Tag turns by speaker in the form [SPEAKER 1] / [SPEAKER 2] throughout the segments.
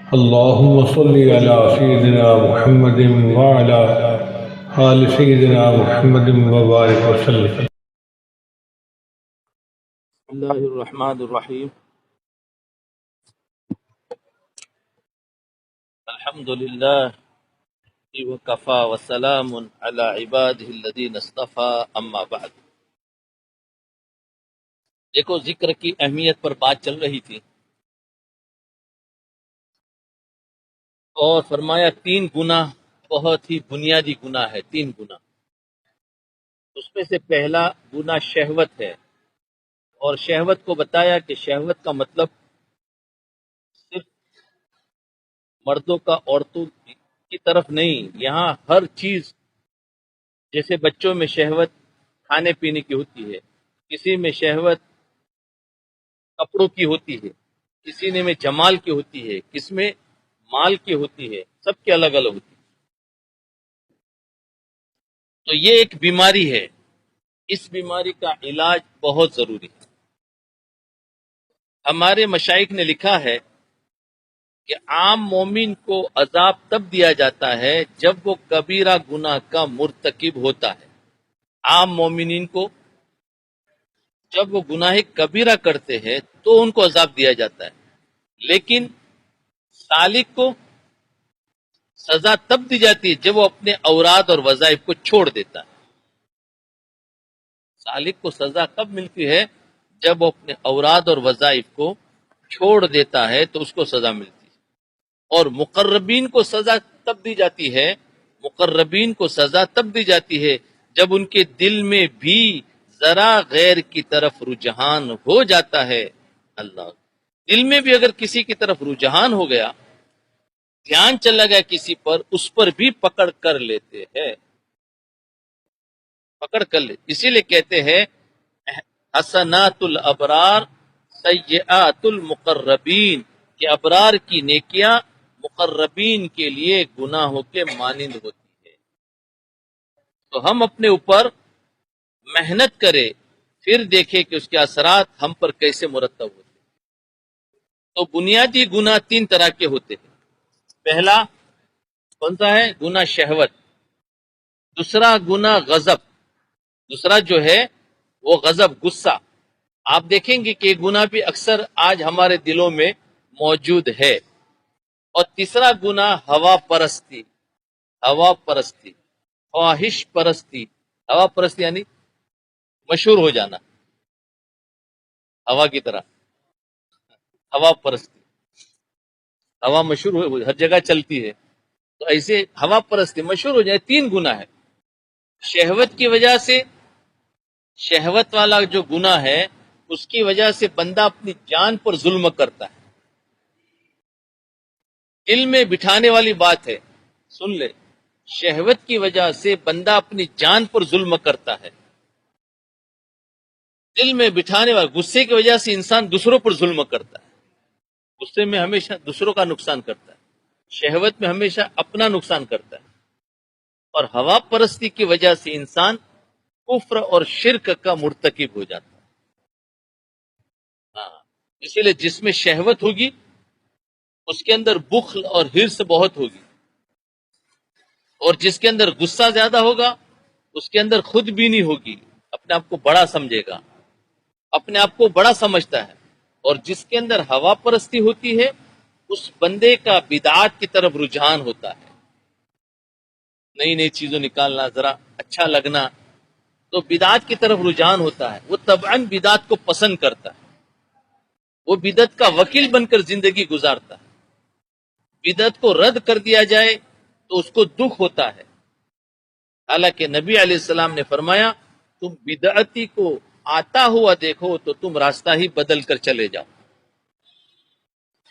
[SPEAKER 1] اللهم صل على سيدنا محمد وعلى آل سيدنا محمد وبارك وسلم.
[SPEAKER 2] بسم اللہ الرحمن الرحیم. الحمد للہ وکفا وسلام علی عباده الذین اصطفى اما بعد. دیکھو، ذکر کی اہمیت پر بات چل رہی تھی اور فرمایا 3 گناہ بہت ہی بنیادی گناہ ہے. 3 گناہ، اس میں سے پہلا گناہ شہوت ہے، اور شہوت کو بتایا کہ شہوت کا مطلب صرف مردوں کا عورتوں کی طرف نہیں. یہاں ہر چیز، جیسے بچوں میں شہوت کھانے پینے کی ہوتی ہے، کسی میں شہوت کپڑوں کی ہوتی ہے، کسی نے میں جمال کی ہوتی ہے، کس میں مال کی ہوتی ہے، سب کی الگ الگ ہوتی ہے. تو یہ ایک بیماری ہے، اس بیماری کا علاج بہت ضروری ہے. ہمارے مشائخ نے لکھا ہے کہ عام مومن کو عذاب تب دیا جاتا ہے جب وہ کبیرہ گناہ کا مرتکب ہوتا ہے. عام مومنین کو جب وہ گناہ کبیرہ کرتے ہیں تو ان کو عذاب دیا جاتا ہے، لیکن سالک کو سزا تب دی جاتی ہے جب وہ اپنے اوراد اور وظائف کو چھوڑ دیتا ہے. سالک کو سزا کب ملتی ہے؟ جب وہ اپنے اوراد اور وظائف کو چھوڑ دیتا ہے تو اس کو سزا ملتی ہے. اور مقربین کو سزا تب دی جاتی ہے، مقربین کو سزا تب دی جاتی ہے جب ان کے دل میں بھی ذرا غیر کی طرف رجحان ہو جاتا ہے. اللہ، دل میں بھی اگر کسی کی طرف رجحان ہو گیا، دھیان چلا گیا کسی پر، اس پر بھی پکڑ کر لیتے ہیں، پکڑ کر لے. اسی لیے کہتے ہیں حسنات الابرار سیئات المقربین، کہ ابرار کی نیکیاں مقربین کے لیے گناہوں کے مانند ہوتی ہے. تو ہم اپنے اوپر محنت کرے، پھر دیکھیں کہ اس کے اثرات ہم پر کیسے مرتب ہوتے ہیں. تو بنیادی گناہ 3 طرح کے ہوتے ہیں. پہلا کون سا ہے؟ گناہ شہوت. دوسرا گناہ غضب، دوسرا جو ہے وہ غضب، غصہ. آپ دیکھیں گے کہ یہ گناہ بھی اکثر آج ہمارے دلوں میں موجود ہے. اور تیسرا گناہ ہوا پرستی، ہوا پرستی، خواہش پرستی. ہوا پرستی یعنی مشہور ہو جانا، ہوا کی طرح. ہوا پرستی، ہوا مشہور ہو، ہر جگہ چلتی ہے، تو ایسے ہوا پرستی مشہور ہو جائے. 3 گناہ ہے. شہوت کی وجہ سے، شہوت والا جو گناہ ہے اس کی وجہ سے بندہ اپنی جان پر ظلم کرتا ہے. دل میں بٹھانے والی بات ہے، سن لے. شہوت کی وجہ سے بندہ اپنی جان پر ظلم کرتا ہے. دل میں بٹھانے والا، غصے کی وجہ سے انسان دوسروں پر ظلم کرتا ہے. غصے میں ہمیشہ دوسروں کا نقصان کرتا ہے، شہوت میں ہمیشہ اپنا نقصان کرتا ہے. اور ہوا پرستی کی وجہ سے انسان کفر اور شرک کا مرتکب ہو جاتا ہے. ہاں، اسی لیے جس میں شہوت ہوگی اس کے اندر بخل اور حرص بہت ہوگی، اور جس کے اندر غصہ زیادہ ہوگا اس کے اندر خود بینی ہوگی، اپنے آپ کو بڑا سمجھے گا، اپنے آپ کو بڑا سمجھتا ہے. اور جس کے اندر ہوا پرستی ہوتی ہے اس بندے کا بدعات کی طرف رجحان ہوتا ہے، نئی نئی چیزوں نکالنا، ذرا اچھا لگنا، تو بدعات کی طرف رجحان ہوتا ہے. وہ طبعاً بدعات کو پسند کرتا ہے، وہ بدعت کا وکیل بن کر زندگی گزارتا ہے. بدعت کو رد کر دیا جائے تو اس کو دکھ ہوتا ہے. حالانکہ نبی علیہ السلام نے فرمایا تم بدعتی کو آتا ہوا دیکھو تو تم راستہ ہی بدل کر چلے جاؤ.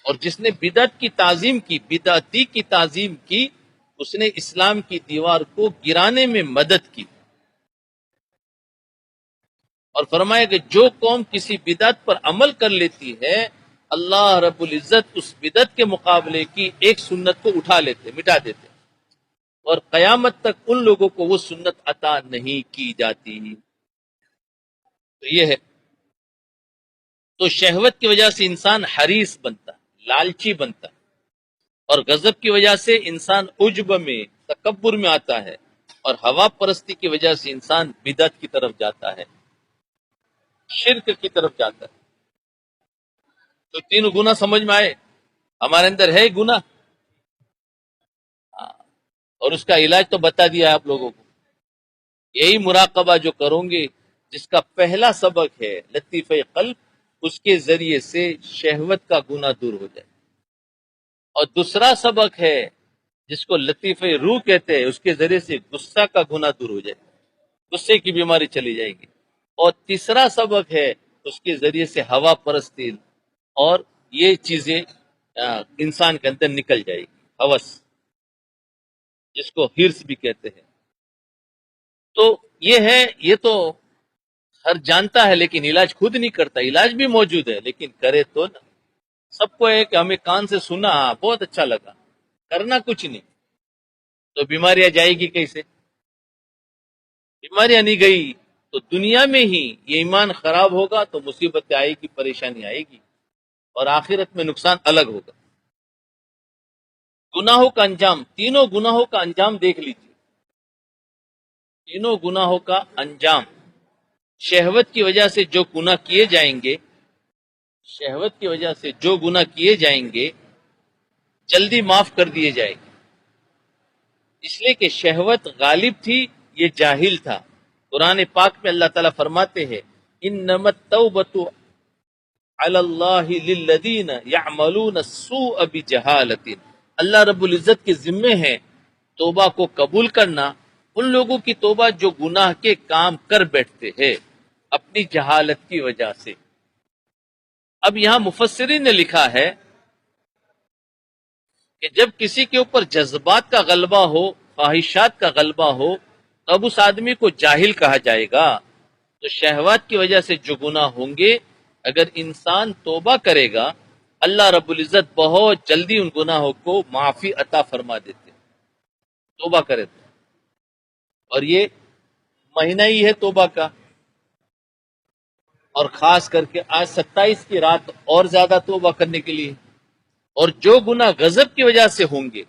[SPEAKER 2] اور جس نے بدعت کی تعظیم کی، بدعتی کی تعظیم کی، اس نے اسلام کی دیوار کو گرانے میں مدد کی. اور فرمایا کہ جو قوم کسی بدعت پر عمل کر لیتی ہے اللہ رب العزت اس بدعت کے مقابلے کی ایک سنت کو اٹھا لیتے، مٹا دیتے، اور قیامت تک ان لوگوں کو وہ سنت عطا نہیں کی جاتی. تو یہ ہے. تو شہوت کی وجہ سے انسان حریص بنتا ہے، لالچی بنتا ہے. اور غضب کی وجہ سے انسان عجب میں، تکبر میں آتا ہے، اور ہوا پرستی کی وجہ سے انسان بدعت کی طرف جاتا ہے، شرک کی طرف جاتا ہے۔ تو تینوں گناہ سمجھ میں آئے؟ ہمارے اندر ہے گناہ، اور اس کا علاج تو بتا دیا ہے آپ لوگوں کو۔ یہی مراقبہ جو کرو گے، جس کا پہلا سبق ہے لطیفہ قلب، اس کے ذریعے سے شہوت کا گناہ دور ہو جائے، اور دوسرا سبق ہے جس کو لطیفہ روح کہتے ہیں، اس کے ذریعے سے غصہ کا گناہ دور ہو جائے، غصے کی بیماری چلی جائے گی، اور تیسرا سبق ہے اس کے ذریعے سے ہوا پرستی اور یہ چیزیں انسان کے اندر نکل جائے گی، ہوس جس کو ہرس بھی کہتے ہیں۔ تو یہ ہے، یہ تو ہر جانتا ہے لیکن علاج خود نہیں کرتا۔ علاج بھی موجود ہے لیکن کرے تو نا۔ سب کو ہے کہ ہمیں کان سے سنا، ہاں بہت اچھا لگا، کرنا کچھ نہیں، تو بیماریاں جائے گی کیسے؟ بیماریاں نہیں گئی تو دنیا میں ہی یہ ایمان خراب ہوگا تو مصیبتیں آئے گی، پریشانی آئے گی، اور آخرت میں نقصان الگ ہوگا۔ گناہوں کا انجام، تینوں گناہوں کا انجام دیکھ لیجیے، تینوں گناہوں کا انجام۔ شہوت کی وجہ سے جو گناہ کیے جائیں گے، شہوت کی وجہ سے جو گناہ کیے جائیں گے جلدی معاف کر دیے جائیں گے، اس لیے کہ شہوت غالب تھی، یہ جاہل تھا۔ قرآن پاک میں اللہ تعالیٰ فرماتے ہیں انما التوبۃ علی اللہ للذین یعملون السوء بجہالۃ، اللہ رب العزت کے ذمے ہے توبہ کو قبول کرنا ان لوگوں کی توبہ جو گناہ کے کام کر بیٹھتے ہیں اپنی جہالت کی وجہ سے۔ اب یہاں مفسرین نے لکھا ہے کہ جب کسی کے اوپر جذبات کا غلبہ ہو، خواہشات کا غلبہ ہو، تب اس آدمی کو جاہل کہا جائے گا۔ تو شہوات کی وجہ سے جو گناہ ہوں گے، اگر انسان توبہ کرے گا، اللہ رب العزت بہت جلدی ان گناہوں کو معافی عطا فرما دیتے، توبہ کرے تو۔ اور یہ مہینہ ہی ہے توبہ کا، اور خاص کر کے آج 27 کی رات اور زیادہ توبہ کرنے کے لیے۔ اور جو گناہ غضب کی وجہ سے ہوں گے،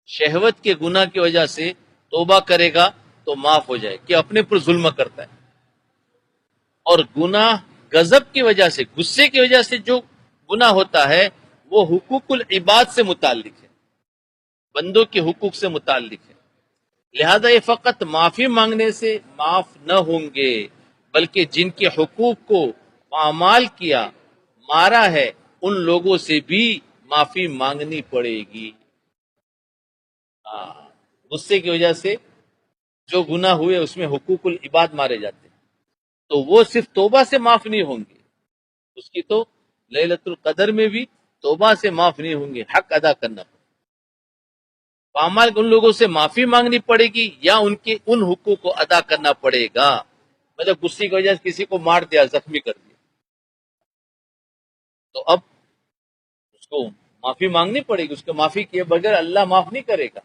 [SPEAKER 2] شہوت کے گناہ کی وجہ سے توبہ کرے گا تو معاف ہو جائے، کہ اپنے پر ظلم کرتا ہے۔ اور گناہ غضب کی وجہ سے، غصے کی وجہ سے جو گناہ ہوتا ہے وہ حقوق العباد سے متعلق ہے، بندوں کے حقوق سے متعلق ہے، لہذا یہ فقط معافی مانگنے سے معاف نہ ہوں گے، بلکہ جن کے حقوق کو پامال کیا، مارا ہے، ان لوگوں سے بھی معافی مانگنی پڑے گی۔ غصے کی وجہ سے جو گناہ ہوئے اس میں حقوق العباد مارے جاتے ہیں، تو وہ صرف توبہ سے معاف نہیں ہوں گے، اس کی تو لیلۃ القدر میں بھی توبہ سے معاف نہیں ہوں گے، حق ادا کرنا پڑے، پامال ان لوگوں سے معافی مانگنی پڑے گی یا ان کے ان حقوق کو ادا کرنا پڑے گا۔ مطلب غصے کی وجہ سے کسی کو مار دیا، زخمی کر دیا، تو اب اس کو معافی مانگنی پڑے گی، اس کو معافی کیے بغیر اللہ معاف نہیں کرے گا۔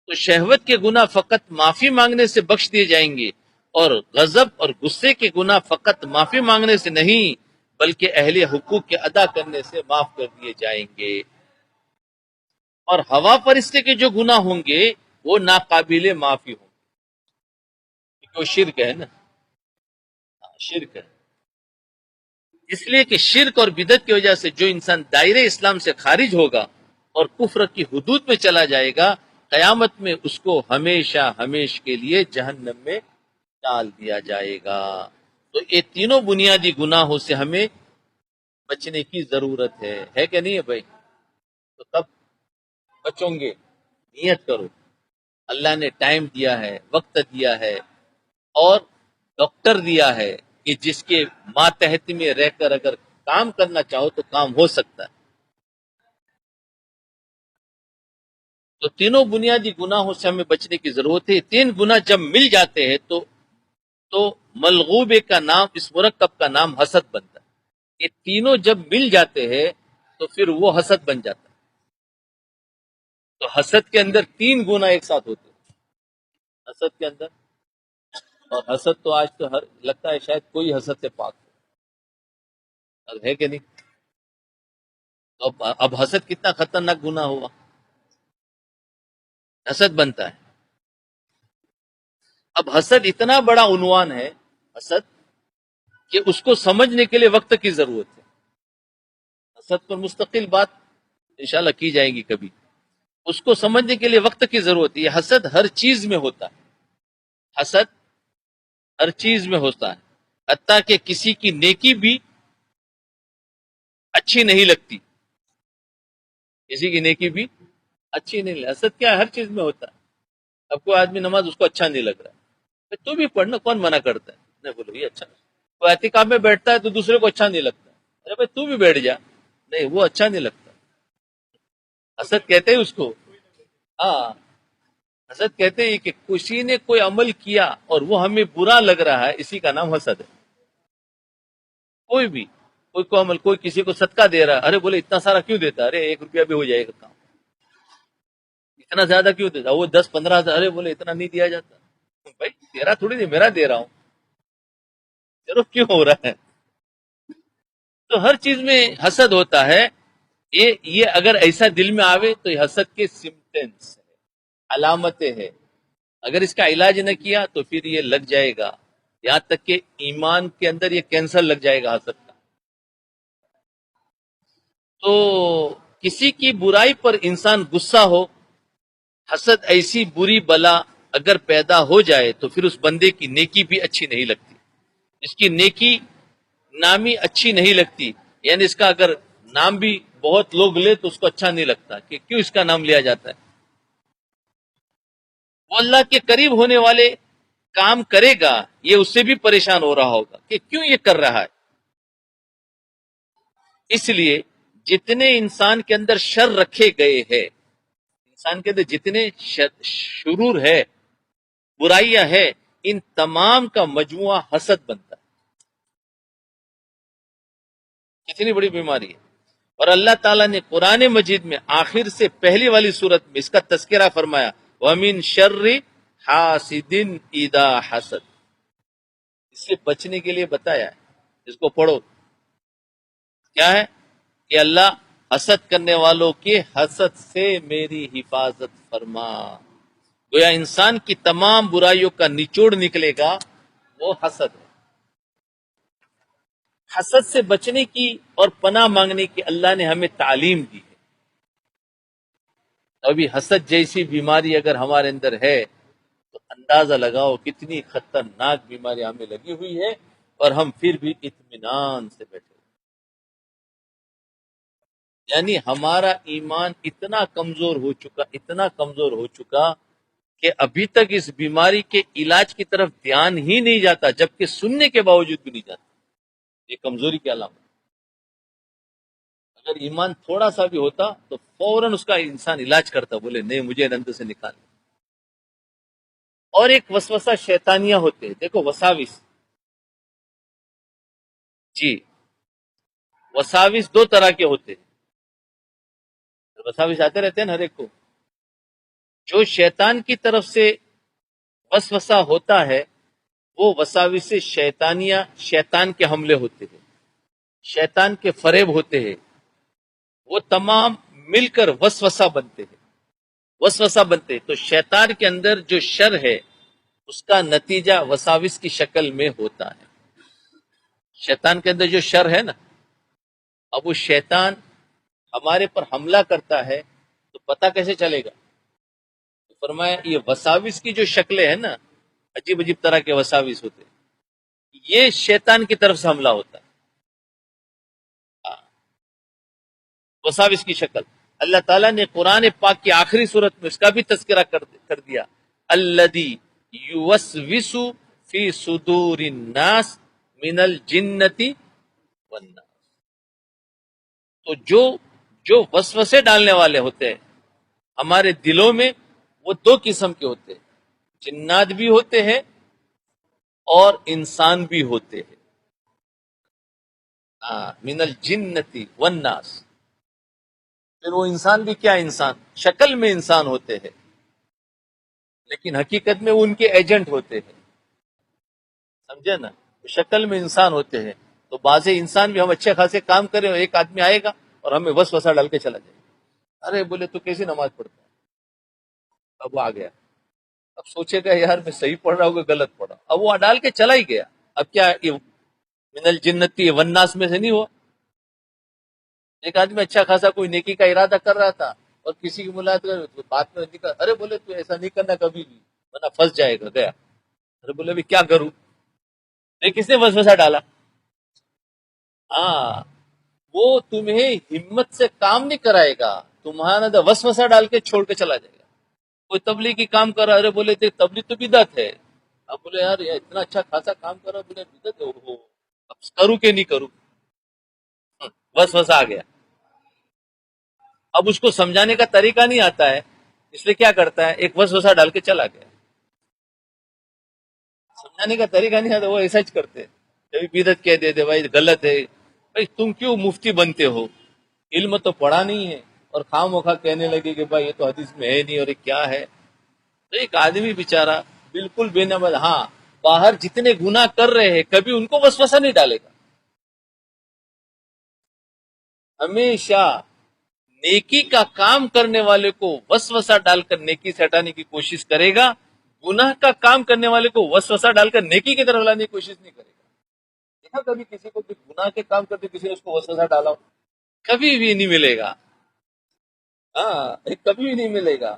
[SPEAKER 2] تو شہوت کے گناہ فقط معافی مانگنے سے بخش دیے جائیں گے، اور غضب اور غصے کے گناہ فقط معافی مانگنے سے نہیں بلکہ اہل حقوق کے ادا کرنے سے معاف کر دیے جائیں گے۔ اور ہوا فرشتے کے جو گناہ ہوں گے وہ ناقابل معافی ہوں گے، کیونکہ وہ شرک ہے نا، شرک ہے۔ اس لیے کہ شرک اور بدعت کی وجہ سے جو انسان دائرے اسلام سے خارج ہوگا اور کفر کی حدود میں چلا جائے گا، قیامت میں اس کو ہمیشہ ہمیش کے لیے جہنم میں ڈال دیا جائے گا۔ تو یہ تینوں بنیادی گناہوں سے ہمیں بچنے کی ضرورت ہے کہ نہیں ہے بھائی؟ تو تب بچوں گے، نیت کرو، اللہ نے ٹائم دیا ہے، وقت دیا ہے، اور ڈاکٹر دیا ہے کہ جس کے ماتحت میں رہ کر اگر کام کرنا چاہو تو کام ہو سکتا ہے۔ تو تینوں بنیادی گناہوں سے ہمیں بچنے کی ضرورت ہے۔ تین گناہ جب مل جاتے ہیں تو ملغوبے کا نام، اس مرکب کا نام حسد بنتا ہے۔ یہ تینوں جب مل جاتے ہیں تو پھر وہ حسد بن جاتا ہے۔ تو حسد کے اندر تین گناہ ایک ساتھ ہوتے ہیں حسد کے اندر، اور حسد تو آج تو لگتا ہے شاید کوئی حسد سے پاک ہو، ہے کہ نہیں؟ تو اب حسد کتنا خطرناک گناہ ہوا، حسد بنتا ہے. اب حسد اتنا بڑا عنوان ہے، حسد، کہ اس کو سمجھنے کے لیے وقت کی ضرورت ہے. حسد پر مستقل بات انشاءاللہ کی جائے گی کبھی. اس کو سمجھنے کے لیے وقت کی ضرورت ہے. یہ حسد ہر چیز میں ہوتا ہے، حسد ہر چیز میں ہوتا ہے، حتیٰ کہ کسی کی نیکی بھی اچھی نہیں لگتی، کسی کی نیکی بھی اچھی نہیں لگتی. حسد کیا ہے؟ ہر چیز میں ہوتا ہے. اب کوئی آدمی نماز اس کو اچھا نہیں لگ رہا ہے، تو بھی پڑھنا، کون منع کرتا ہے؟ نہیں، بولو یہ اچھا. کوئی اعتکاف میں بیٹھتا ہے تو دوسرے کو اچھا نہیں لگتا، ارے بھائی تو بھی بیٹھ جا. نہیں، وہ اچھا نہیں لگتا. حسد کہتے ہیں اس کو. ہاں، حسد کہتے ہیں کہ کسی نے کوئی عمل کیا اور وہ ہمیں برا لگ رہا ہے، اسی کا نام حسد ہے. کوئی بھی، کوئی عمل، کوئی کسی کو صدقہ دے رہا ہے، ارے بولے اتنا سارا کیوں دیتا ہے؟ ارے 1 روپیہ بھی ہو جائے گا کام. اتنا زیادہ کیوں دیتا؟ وہ 10-15 ہزار، ارے بولے اتنا نہیں دیا جاتا. بھائی تیرا تھوڑی نہیں، میرا دے رہا ہوں، چلو کیوں ہو رہا ہے؟ تو ہر چیز میں حسد ہوتا ہے. یہ اگر ایسا دل میں آوے تو یہ حسد کے سمپٹمس ہے، علامتیں ہیں. اگر اس کا علاج نہ کیا تو پھر یہ لگ جائے گا، یہاں تک کہ ایمان کے اندر یہ کینسر لگ جائے گا حسد کا. تو کسی کی برائی پر انسان غصہ ہو، حسد ایسی بری بلا اگر پیدا ہو جائے تو پھر اس بندے کی نیکی بھی اچھی نہیں لگتی، اس کی نیکی نامی اچھی نہیں لگتی. یعنی اس کا اگر نام بھی بہت لوگ لے تو اس کو اچھا نہیں لگتا کہ کیوں اس کا نام لیا جاتا ہے. وہ اللہ کے قریب ہونے والے کام کرے گا، یہ اس سے بھی پریشان ہو رہا ہوگا کہ کیوں یہ کر رہا ہے. اس لیے جتنے انسان کے اندر شر رکھے گئے ہیں، انسان کے اندر جتنے شرور ہے، برائیاں ہے، ان تمام کا مجموعہ حسد بنتا ہے. کتنی بڑی بیماری ہے. اور اللہ تعالیٰ نے قرآن مجید میں آخر سے پہلی والی صورت میں اس کا تذکرہ فرمایا، وَمِن شَرِّ حَاسِدٍ اِذَا حَسَد. اس سے بچنے کے لیے بتایا ہے. اس کو پڑھو. کیا ہے کہ اللہ حسد کرنے والوں کے حسد سے میری حفاظت فرما. گویا انسان کی تمام برائیوں کا نچوڑ نکلے گا وہ حسد ہے. حسد سے بچنے کی اور پناہ مانگنے کی اللہ نے ہمیں تعلیم دی ہے. ابھی حسد جیسی بیماری اگر ہمارے اندر ہے تو اندازہ لگاؤ کتنی خطرناک بیماری ہمیں لگی ہوئی ہے، اور ہم پھر بھی اطمینان سے بیٹھے. یعنی ہمارا ایمان اتنا کمزور ہو چکا، اتنا کمزور ہو چکا کہ ابھی تک اس بیماری کے علاج کی طرف دھیان ہی نہیں جاتا، جبکہ سننے کے باوجود بھی نہیں جاتا. یہ کمزوری کی علامت. اگر ایمان تھوڑا سا بھی ہوتا تو فوراً اس کا انسان علاج کرتا، بولے نہیں مجھے اندر سے نکال. اور ایک وسوسہ شیطانیہ ہوتے ہیں. دیکھو وساوس، جی وساوس 2 طرح کے ہوتے ہیں. وساوس آتے رہتے ہیں نا ہر ایک کو. جو شیطان کی طرف سے وسوسہ ہوتا ہے وہ وساوس شیطانیہ، شیطان کے حملے ہوتے ہیں، شیطان کے فریب ہوتے ہیں. وہ تمام مل کر وسوسہ بنتے ہیں، وسوسہ بنتے ہیں. تو شیطان کے اندر جو شر ہے اس کا نتیجہ وساوس کی شکل میں ہوتا ہے. شیطان کے اندر جو شر ہے نا، اب وہ شیطان ہمارے پر حملہ کرتا ہے تو پتہ کیسے چلے گا؟ تو فرمایا یہ وساوس کی جو شکلیں ہیں نا، عجیب عجیب طرح کے وساوس ہوتے ہیں، یہ شیطان کی طرف سے حملہ ہوتا ہے. وساوس کی شکل اللہ تعالیٰ نے قرآن پاک کی آخری صورت میں اس کا بھی تذکرہ کر دیا، الذی یوسوس فی صدور الناس من الجنۃ والناس. تو جو وسوسے ڈالنے والے ہوتے ہیں ہمارے دلوں میں، وہ 2 قسم کے ہوتے ہیں. جنات بھی ہوتے ہیں اور انسان بھی ہوتے ہیں. من الجنۃ والناس. پھر وہ انسان بھی کیا انسان، شکل میں انسان ہوتے ہیں لیکن حقیقت میں وہ ان کے ایجنٹ ہوتے ہیں. سمجھے نا؟ شکل میں انسان ہوتے ہیں. تو بعض انسان بھی ہم اچھے خاصے کام کریں، ایک آدمی آئے گا اور ہمیں وسوسہ ڈال کے چلا جائے گا. ارے بولے تو کیسی نماز پڑھتا ہے؟ اب وہ آ گیا. اب سوچے گا یار میں صحیح پڑھ رہا ہوں کہ غلط پڑھ رہا ہوں. اب وہ ڈال کے چلا ہی گیا. اب کیا یہ من الجنتی والناس میں سے نہیں ہوا؟ ایک آدمی اچھا خاصا کوئی نیکی کا ارادہ کر رہا تھا اور کسی کی ملاقات بات میں نکل، ارے بولے تو ایسا نہیں کرنا کبھی بھی ورنہ پھنس جائے گا. گیا. ارے بولے ابھی کیا کروں؟ نہیں، کس نے وسوسہ ڈالا؟ ہاں، وہ تمہیں ہمت سے کام نہیں کرائے گا، تمہارا وسوسہ ڈال کے چھوڑ کے چلا جائے گا. کوئی تبلیغی کام کر رہا ہے، ارے بولے تھے تبلیغ تو بدعت ہے. اب بولے یار یہ اتنا اچھا خاصا کام کر رہا ہے، بولے بدعت ہے، اب کروں کہ نہیں کروں؟ وسوسہ آ گیا. اب اس کو سمجھانے کا طریقہ نہیں آتا ہے، اس لیے کیا کرتا ہے، ایک وسوسہ ڈال کے چلا گیا. سمجھانے کا طریقہ نہیں آتا، وہ ایسا ہی کرتے ہیں. کبھی بدعت کہہ دیتے بھائی غلط ہے. بھائی تم کیوں مفتی بنتے ہو؟ علم تو پڑھا نہیں ہے اور خواہ مخواہ کہنے لگے کہ بھائی یہ تو حدیث میں ہے نہیں اور یہ کیا ہے. تو ایک آدمی بیچارہ بالکل بے نماز، ہاں باہر جتنے گناہ کر رہے ہیں کبھی ان کو وسوسہ نہیں ڈالے گا. ہمیشہ نیکی کا کام کرنے والے کو وسوسہ ڈال کر نیکی سے ہٹانے کی کوشش کرے گا، گناہ کا کام کرنے والے کو وسوسہ ڈال کر نیکی کی طرف لانے کی کوشش نہیں کرے گا. دیکھا کبھی کسی کو گناہ کے کام کرتے کسی نے اس کو وسوسہ ڈالا ہو؟ کبھی بھی نہیں ملے گا. ہاں، کبھی بھی نہیں ملے گا.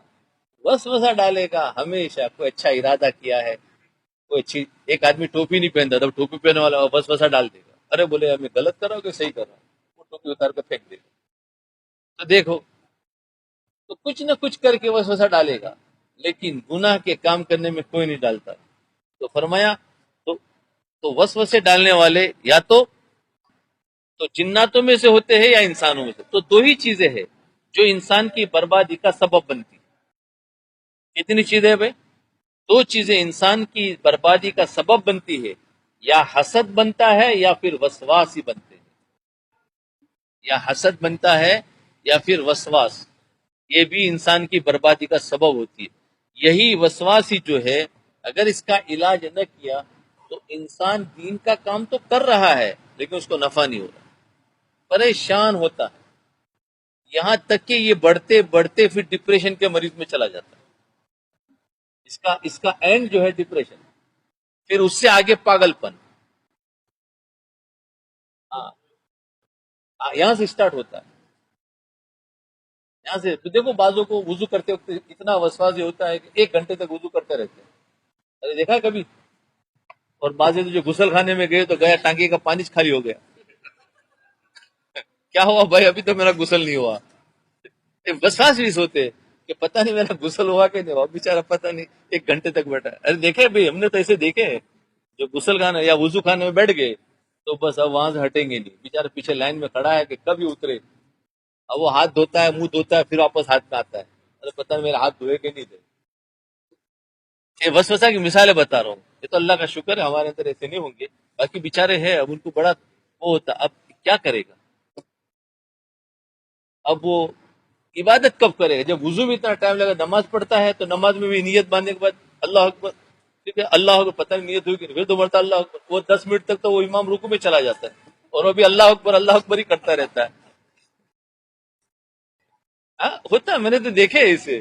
[SPEAKER 2] وسوسہ ڈالے گا ہمیشہ. کوئی اچھا ارادہ کیا ہے، کوئی اچھی، ایک آدمی ٹوپی نہیں پہنتا تب ٹوپی پہننے والا وسوسہ ڈال دے گا. ارے بولے میں غلط کر رہا ہوں کہ صحیح کر رہا ہوں؟ وہ ٹوپی اتار کے پھینک دے گا. تو دیکھو، تو کچھ نہ کچھ کر کے وسوسہ ڈالے گا، لیکن گناہ کے کام کرنے میں کوئی نہیں ڈالتا. تو فرمایا تو وسوسے ڈالنے والے یا تو جناتوں میں سے ہوتے ہیں یا انسانوں میں سے. تو دو ہی چیزیں ہیں جو انسان کی بربادی کا سبب بنتی. کتنی چیزیں بھائی؟ دو چیزیں انسان کی بربادی کا سبب بنتی ہے، یا حسد بنتا ہے یا پھر وسواس ہی بنتے ہیں. یا حسد بنتا ہے یا پھر وسواس، یہ بھی انسان کی بربادی کا سبب ہوتی ہے. یہی وسواس ہی جو ہے اگر اس کا علاج نہ کیا تو انسان دین کا کام تو کر رہا ہے لیکن اس کو نفع نہیں ہو رہا، پریشان ہوتا ہے، یہاں تک کہ یہ بڑھتے بڑھتے پھر ڈپریشن کے مریض میں چلا جاتا ہے. اس کا اینڈ جو ہے ڈپریشن، پھر اس سے آگے پاگل پن. ہاں، یہاں سے اسٹارٹ ہوتا ہے. یہاں سے تو دیکھو بعضوں کو وضو کرتے وقت اتنا وسواس یہ ہوتا ہے کہ 1 گھنٹے تک وضو کرتے رہتے ہیں. ارے دیکھا کبھی؟ اور بعض جو غسل خانے میں گئے تو گیا ٹانکی کا پانی خالی ہو گیا. کیا ہوا بھائی؟ ابھی تو میرا غسل نہیں ہوا. وسواس بھی ہوتے کہ پتہ نہیں میرا غسل ہوا کہ نہیں ہوا، بیچارہ پتہ نہیں 1 گھنٹے تک بیٹھا. ارے دیکھے بھائی، ہم نے تو ایسے دیکھے ہیں جو غسل خانے یا وضو خانے میں بیٹھ گئے تو بس اب وہاں سے ہٹیں گے نہیں. بیچارہ پیچھے لائن میں کھڑا ہے کہ کبھی اترے. اب وہ ہاتھ دھوتا ہے، منہ دھوتا ہے، پھر واپس ہاتھ میں آتا ہے. ارے پتہ نہیں میرا ہاتھ دھوئے کہ نہیں دھوئے. یہ وسوسہ کی مثالیں بتا رہا ہوں. یہ تو اللہ کا شکر ہے ہمارے اندر ایسے نہیں ہوں گے، باقی بیچارے ہیں، اب ان کو بڑا وہ ہوتا. اب کیا کرے گا؟ اب وہ عبادت کب کرے گا؟ جب وضو میں اتنا ٹائم لگا. نماز پڑھتا ہے تو نماز میں بھی نیت باندھنے کے بعد اللہ اکبر، ٹھیک ہے اللہ اکبر، پتہ نہیں نیت ہوئی کہ نہیں، پھر دو مرتبہ اللہ اکبر. وہ 10 منٹ تک تو وہ امام رکوع میں چلا جاتا ہے اور وہ بھی اللہ اکبر ہی کرتا رہتا ہے. ہاں ہوتا ہے، میں نے تو دیکھے اسے.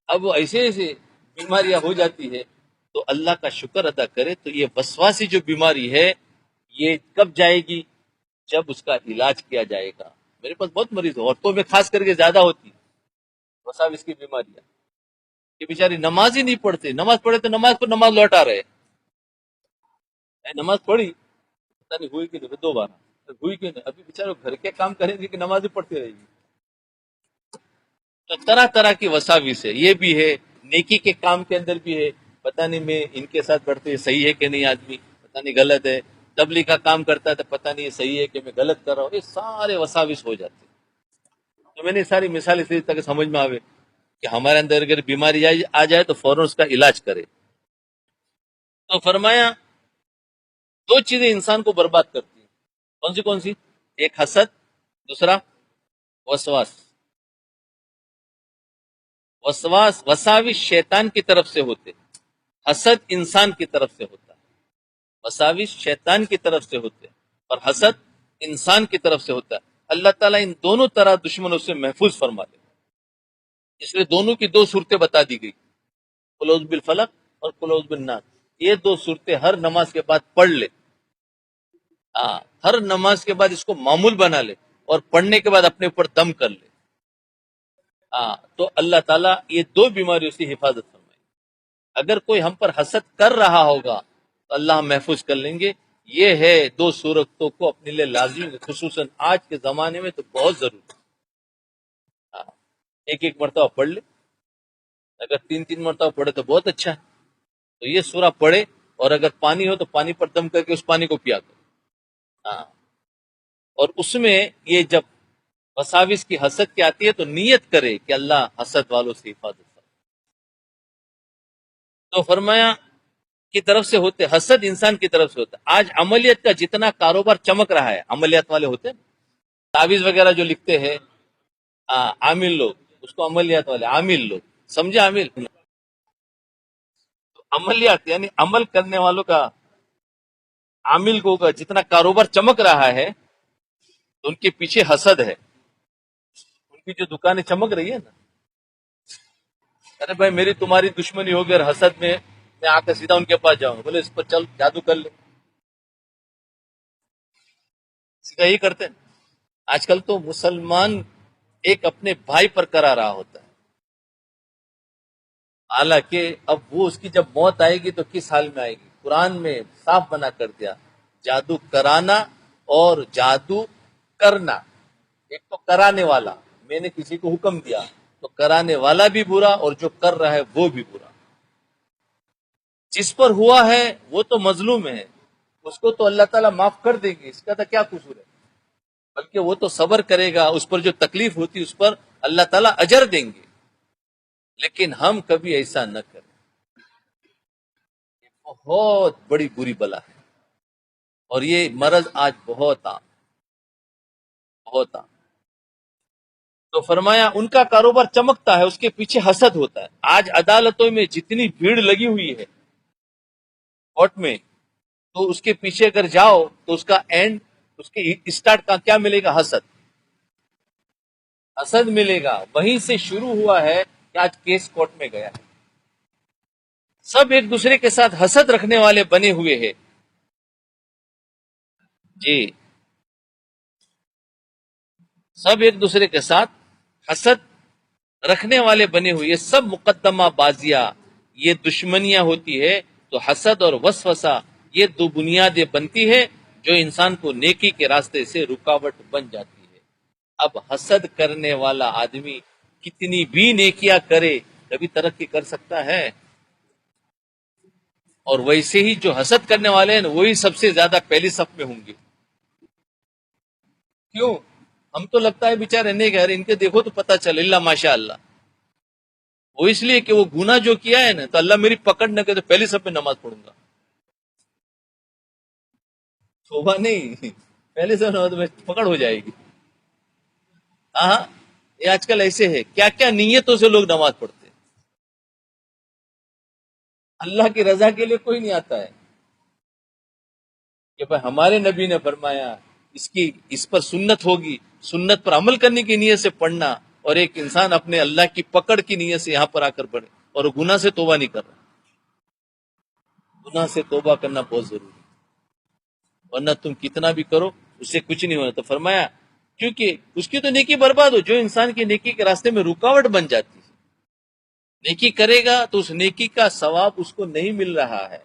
[SPEAKER 2] اب وہ ایسے ایسے بیماریاں ہو جاتی ہے تو اللہ کا شکر ادا کرے. تو یہ وسواسی جو بیماری ہے یہ کب جائے گی؟ جب اس کا علاج کیا جائے گا. میرے پاس بہت مریض ہیں، عورتوں میں خاص کر کے زیادہ ہوتی وساوس کی بیماریاں. کہ بیچاری نماز ہی نہیں پڑھتے، نماز پڑھے تو نماز پر نماز لوٹا رہے. نماز پڑھی پتہ نہیں ہوئی کہ نہیں، 2 بار ہوئی کہ نہیں. ابھی بیچارے گھر کے کام کریں گے کہ نماز ہی پڑھتے رہے گی. تو طرح طرح کی وساوس ہے. یہ بھی ہے نیکی کے کام کے اندر بھی ہے، پتہ نہیں میں ان کے ساتھ بڑھتے صحیح ہے کہ نہیں، آدمی پتہ نہیں غلط ہے. تبلیغ کا کام کرتا ہے تو پتہ نہیں یہ صحیح ہے کہ میں غلط کر رہا ہوں. یہ سارے وساوس ہو جاتے ہیں. تو میں نے ساری مثال اس لیے تاکہ سمجھ میں آوے کہ ہمارے اندر اگر بیماری آ جائے تو فوراً اس کا علاج کرے. تو فرمایا 2 چیزیں انسان کو برباد کرتی ہیں. کون سی؟ ایک حسد، دوسرا وسواس. وساوس شیطان کی طرف سے ہوتے، حسد انسان کی طرف سے ہوتا ہے. وساوس شیطان کی طرف سے ہوتے اور حسد انسان کی طرف سے ہوتا ہے. اللہ تعالیٰ ان دونوں طرح دشمنوں سے محفوظ فرما دے. اس لیے دونوں کی دو صورتیں بتا دی گئی، قل اعوذ بالفلق اور قل اعوذ بالناس. یہ دو صورتیں ہر نماز کے بعد پڑھ لے. ہر نماز کے بعد اس کو معمول بنا لے اور پڑھنے کے بعد اپنے اوپر دم کر لے. تو اللہ تعالیٰ یہ دو بیماریوں سے حفاظت فرمائے. اگر کوئی ہم پر حسد کر رہا ہوگا تو اللہ ہم محفوظ کر لیں گے. یہ ہے دو صورتوں کو اپنے لیے لازمی، خصوصاً آج کے زمانے میں تو بہت ضروری ہے. ایک ایک مرتبہ پڑھ لے، اگر تین تین مرتبہ پڑھے تو بہت اچھا ہے. تو یہ سورہ پڑھے، اور اگر پانی ہو تو پانی پر دم کر کے اس پانی کو پیا کرو. اور اس میں یہ جب وساوس کی حسد کی آتی ہے تو نیت کرے کہ اللہ حسد والوں سے حفاظت کرے. تو فرمایا کی طرف سے ہوتے، حسد انسان کی طرف سے ہوتا ہے. آج عملیات کا جتنا کاروبار چمک رہا ہے، عملیات والے ہوتے ہیں، تعویذ وغیرہ جو لکھتے ہیں، عامل لوگ، اس کو عملیات والے، عامل لوگ سمجھے. عامل عملیات یعنی عمل کرنے والوں کا، عامل کو کا جتنا کاروبار چمک رہا ہے تو ان کے پیچھے حسد ہے. ان کی جو دکانیں چمک رہی ہے نا، ارے بھائی میری تمہاری دشمنی ہوگی اور حسد میں آ کر سیدھا ان کے پاس جاؤں گا، بولے اس پر چل جادو کر لے. سیدھا یہی کرتے ہیں. آج کل تو مسلمان ایک اپنے بھائی پر کرا رہا ہوتا ہے، حالانکہ اب وہ اس کی جب موت آئے گی تو کس حال میں آئے گی. قرآن میں صاف منع کر دیا، جادو کرانا اور جادو کرنا. ایک تو کرانے والا، میں نے کسی کو حکم دیا تو کرانے والا بھی برا اور جو کر رہا ہے وہ بھی برا. جس پر ہوا ہے وہ تو مظلوم ہے، اس کو تو اللہ تعالیٰ معاف کر دیں گے، اس کا تو کیا قصور ہے. بلکہ وہ تو صبر کرے گا، اس پر جو تکلیف ہوتی اس پر اللہ تعالیٰ اجر دیں گے. لیکن ہم کبھی ایسا نہ کریں. بہت بڑی بری بلا ہے، اور یہ مرض آج بہت عام. تو فرمایا ان کا کاروبار چمکتا ہے، اس کے پیچھے حسد ہوتا ہے. آج عدالتوں میں جتنی بھیڑ لگی ہوئی ہے کورٹ میں، تو اس کے پیچھے اگر جاؤ تو اس کا اینڈ، اس کے اسٹارٹ کا کیا ملے گا؟ حسد ملے گا. وہیں سے شروع ہوا ہے کہ آج کیس کورٹ میں گیا ہے. سب ایک دوسرے کے ساتھ حسد رکھنے والے بنے ہوئے ہیں. جی، سب ایک دوسرے کے ساتھ حسد رکھنے والے بنے ہوئے. یہ سب مقدمہ بازیاں، یہ دشمنیاں ہوتی ہے. تو حسد اور وسوسہ، یہ دو بنیادیں بنتی ہے جو انسان کو نیکی کے راستے سے رکاوٹ بن جاتی ہے. اب حسد کرنے والا آدمی کتنی بھی نیکیاں کرے کبھی ترقی کر سکتا ہے؟ اور ویسے ہی جو حسد کرنے والے ہیں وہی سب سے زیادہ پہلی صف میں ہوں گے. کیوں؟ ہم تو لگتا ہے بیچارے نیک ہے، ان کے دیکھو تو پتہ چلے اللہ ماشاء اللہ. وہ اس لیے کہ وہ گناہ جو کیا ہے نا، تو اللہ میری پکڑ نہ کرے تو پہلی صف میں نماز پڑھوں گا. توبہ نہیں، پہلے صف میں پکڑ ہو جائے گی. ہاں، یہ آج کل ایسے ہے، کیا کیا نیتوں سے لوگ نماز پڑھتے ہیں. اللہ کی رضا کے لیے کوئی نہیں آتا ہے کہ بھائی ہمارے نبی نے فرمایا، اس پر سنت ہوگی، سنت پر عمل کرنے کی نیت سے پڑھنا. اور ایک انسان اپنے اللہ کی پکڑ کی نیت سے یہاں پر آ کر پڑھے اور وہ گناہ سے توبہ نہیں کر رہا. گناہ سے توبہ کرنا بہت ضروری ہے، ورنہ تم کتنا بھی کرو اس سے کچھ نہیں ہونا. تو فرمایا کیونکہ اس کی تو نیکی برباد ہو، جو انسان کی نیکی کے راستے میں رکاوٹ بن جاتی ہے. نیکی کرے گا تو اس نیکی کا ثواب اس کو نہیں مل رہا ہے،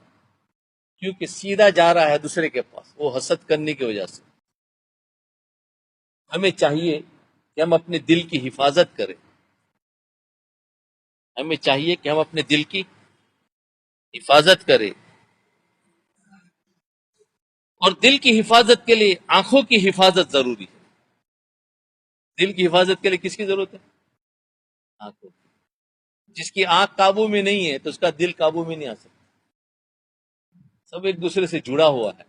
[SPEAKER 2] کیونکہ سیدھا جا رہا ہے دوسرے کے پاس، وہ حسد کرنے کی وجہ سے. ہمیں چاہیے کہ ہم اپنے دل کی حفاظت کریں. ہمیں چاہیے کہ ہم اپنے دل کی حفاظت کریں. اور دل کی حفاظت کے لیے آنکھوں کی حفاظت ضروری ہے. دل کی حفاظت کے لیے کس کی ضرورت ہے؟ آنکھوں. جس کی آنکھ قابو میں نہیں ہے تو اس کا دل قابو میں نہیں آ سکتا. سب ایک دوسرے سے جڑا ہوا ہے.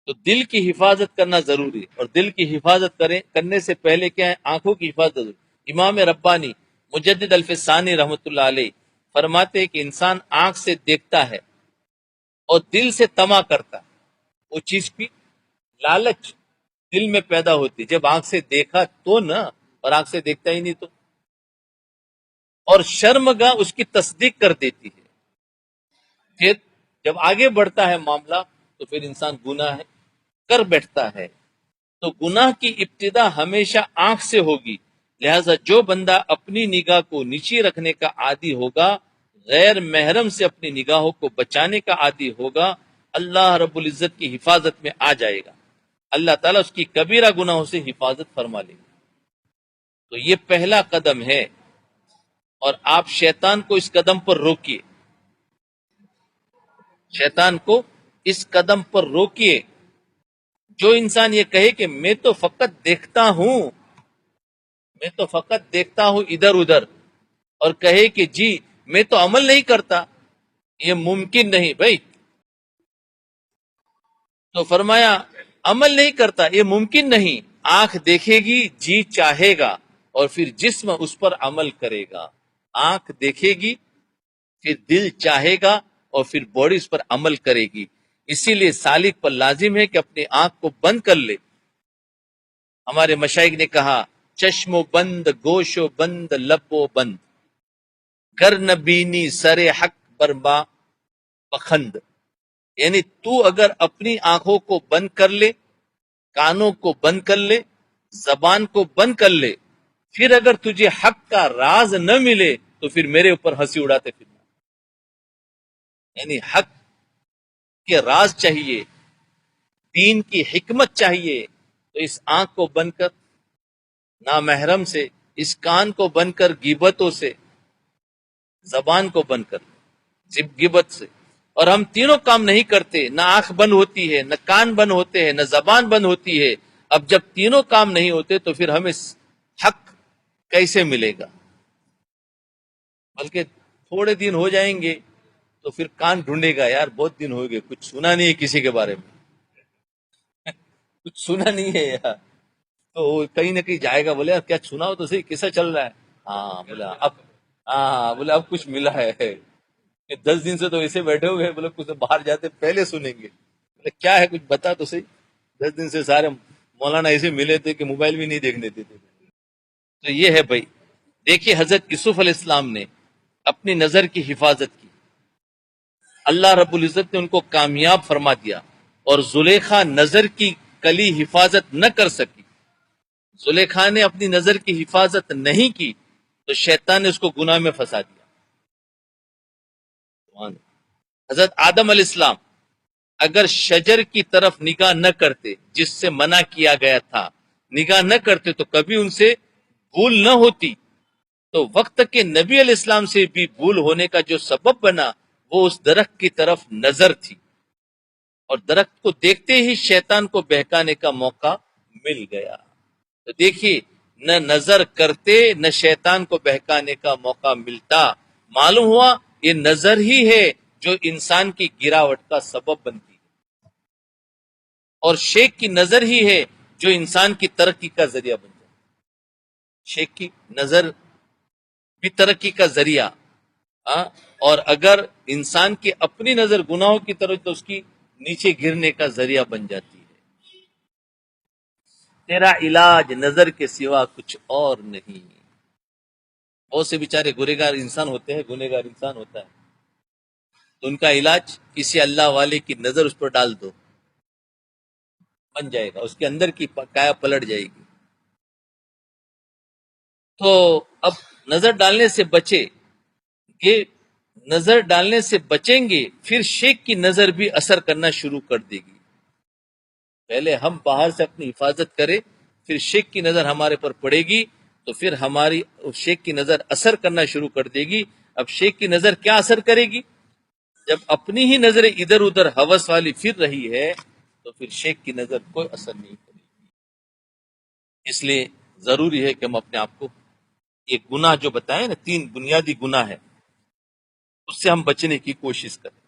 [SPEAKER 2] تو دل کی حفاظت کرنا ضروری ہے. اور دل کی حفاظت کرنے سے پہلے کیا ہے؟ آنکھوں کی حفاظت ضروری. امام ربانی مجدد الفسانی رحمۃ اللہ علیہ فرماتے ہیں کہ انسان آنکھ سے دیکھتا ہے اور دل سے طمع کرتا ہے. وہ چیز کی لالچ دل میں پیدا ہوتی، جب آنکھ سے دیکھا تو نا، اور آنکھ سے دیکھتا ہی نہیں تو. اور شرمگاہ اس کی تصدیق کر دیتی ہے. پھر جب آگے بڑھتا ہے معاملہ تو پھر انسان گناہ کر بیٹھتا ہے. تو گناہ کی ابتدا ہمیشہ آنکھ سے ہوگی. لہذا جو بندہ اپنی نگاہ کو نیچی رکھنے کا عادی ہوگا، غیر محرم سے اپنی نگاہوں کو بچانے کا عادی ہوگا، اللہ رب العزت کی حفاظت میں آ جائے گا. اللہ تعالیٰ اس کی کبیرہ گناہوں سے حفاظت فرما لے گا. تو یہ پہلا قدم ہے، اور آپ شیطان کو اس قدم پر روکیے. شیطان کو اس قدم پر روکیے. جو انسان یہ کہے کہ میں تو فقط دیکھتا ہوں، میں تو فقط دیکھتا ہوں ادھر ادھر، اور کہے کہ جی میں تو عمل نہیں کرتا، یہ ممکن نہیں بھائی. تو فرمایا عمل نہیں کرتا یہ ممکن نہیں. آنکھ دیکھے گی، جی چاہے گا، اور پھر جسم اس پر عمل کرے گا. آنکھ دیکھے گی، پھر دل چاہے گا، اور پھر باڈی اس پر عمل کرے گی. اسی لیے سالک پر لازم ہے کہ اپنی آنکھ کو بند کر لے. ہمارے مشائخ نے کہا چشم و بند، گوش و بند، لب و بند، گر نبینی سر حق برما پخند. یعنی تو اگر اپنی آنکھوں کو بند کر لے، کانوں کو بند کر لے، زبان کو بند کر لے، پھر اگر تجھے حق کا راز نہ ملے تو پھر میرے اوپر ہنسی اڑاتے پھرنا. یعنی حق کے راز چاہیے، دین کی حکمت چاہیے، تو اس آنکھ کو بند کر نامحرم سے، اس کان کو بند کر غیبتوں سے، زبان کو بند کر غیبت سے. اور ہم تینوں کام نہیں کرتے، نہ آنکھ بند ہوتی ہے، نہ کان بند ہوتے ہیں، نہ زبان بند ہوتی ہے. اب جب تینوں کام نہیں ہوتے تو پھر ہمیں حق کیسے ملے گا؟ بلکہ تھوڑے دن ہو جائیں گے تو پھر کان ڈھونڈے گا، یار بہت دن ہو گئے کچھ سنا نہیں ہے کسی کے بارے میں، کچھ سنا نہیں ہے یار. تو وہ کہیں نہ کہیں جائے گا، بولے یار کیا سناؤ تو صحیح، کیسا چل رہا ہے؟ ہاں بولا اب، ہاں بولے اب کچھ ملا ہے. کہ 10 دن سے تو ایسے بیٹھے ہوئے ہیں، بولے کچھ باہر جاتے پہلے سنیں گے. بولے کیا ہے کچھ بتا تو صحیح. 10 دن سے سارے مولانا ایسے ملے تھے کہ موبائل بھی نہیں دیکھنے دیتے. تو یہ ہے بھائی. دیکھیے حضرت یوسف علیہ السلام نے اپنی نظر کی حفاظت کی، اللہ رب العزت نے ان کو کامیاب فرما دیا. اور زلیخا نظر کی کلی حفاظت نہ کر سکی. زلیخا نے اپنی نظر کی حفاظت نہیں کی تو شیطان نے اس کو گناہ میں پھنسا دیا. حضرت آدم علیہ السلام اگر شجر کی طرف نگاہ نہ کرتے جس سے منع کیا گیا تھا، نگاہ نہ کرتے تو کبھی ان سے بھول نہ ہوتی. تو وقت کے نبی علیہ السلام سے بھی بھول ہونے کا جو سبب بنا وہ اس درخت کی طرف نظر تھی، اور درخت کو دیکھتے ہی شیطان کو بہکانے کا موقع مل گیا. تو دیکھیے نہ نظر کرتے نہ شیطان کو بہکانے کا موقع ملتا. معلوم ہوا یہ نظر ہی ہے جو انسان کی گراوٹ کا سبب بنتی ہے، اور شیخ کی نظر ہی ہے جو انسان کی ترقی کا ذریعہ بن جائے. شیخ کی نظر بھی ترقی کا ذریعہ. اور اگر انسان کی اپنی نظر گناہوں کی طرف تو اس کی نیچے گرنے کا ذریعہ بن جاتی ہے. تیرا علاج نظر کے سوا کچھ اور نہیں. بہت سے بیچارے گنہگار انسان ہوتے ہیں، گنہگار انسان ہوتا ہے، تو ان کا علاج کسی اللہ والے کی نظر اس پر ڈال دو، بن جائے گا، اس کے اندر کی کایا پلٹ جائے گی. تو اب نظر ڈالنے سے بچے، یہ نظر ڈالنے سے بچیں گے پھر شیخ کی نظر بھی اثر کرنا شروع کر دے گی. پہلے ہم باہر سے اپنی حفاظت کریں، پھر شیخ کی نظر ہمارے پر پڑے گی تو پھر ہماری شیخ کی نظر اثر کرنا شروع کر دے گی. اب شیخ کی نظر کیا اثر کرے گی؟ جب اپنی ہی نظریں ادھر ادھر ہوس والی پھر رہی ہے تو پھر شیخ کی نظر کوئی اثر نہیں کرے گی. اس لیے ضروری ہے کہ ہم اپنے آپ کو یہ گناہ جو بتائیں نا، 3 بنیادی گناہ ہے، اس سے ہم بچنے کی کوشش کریں.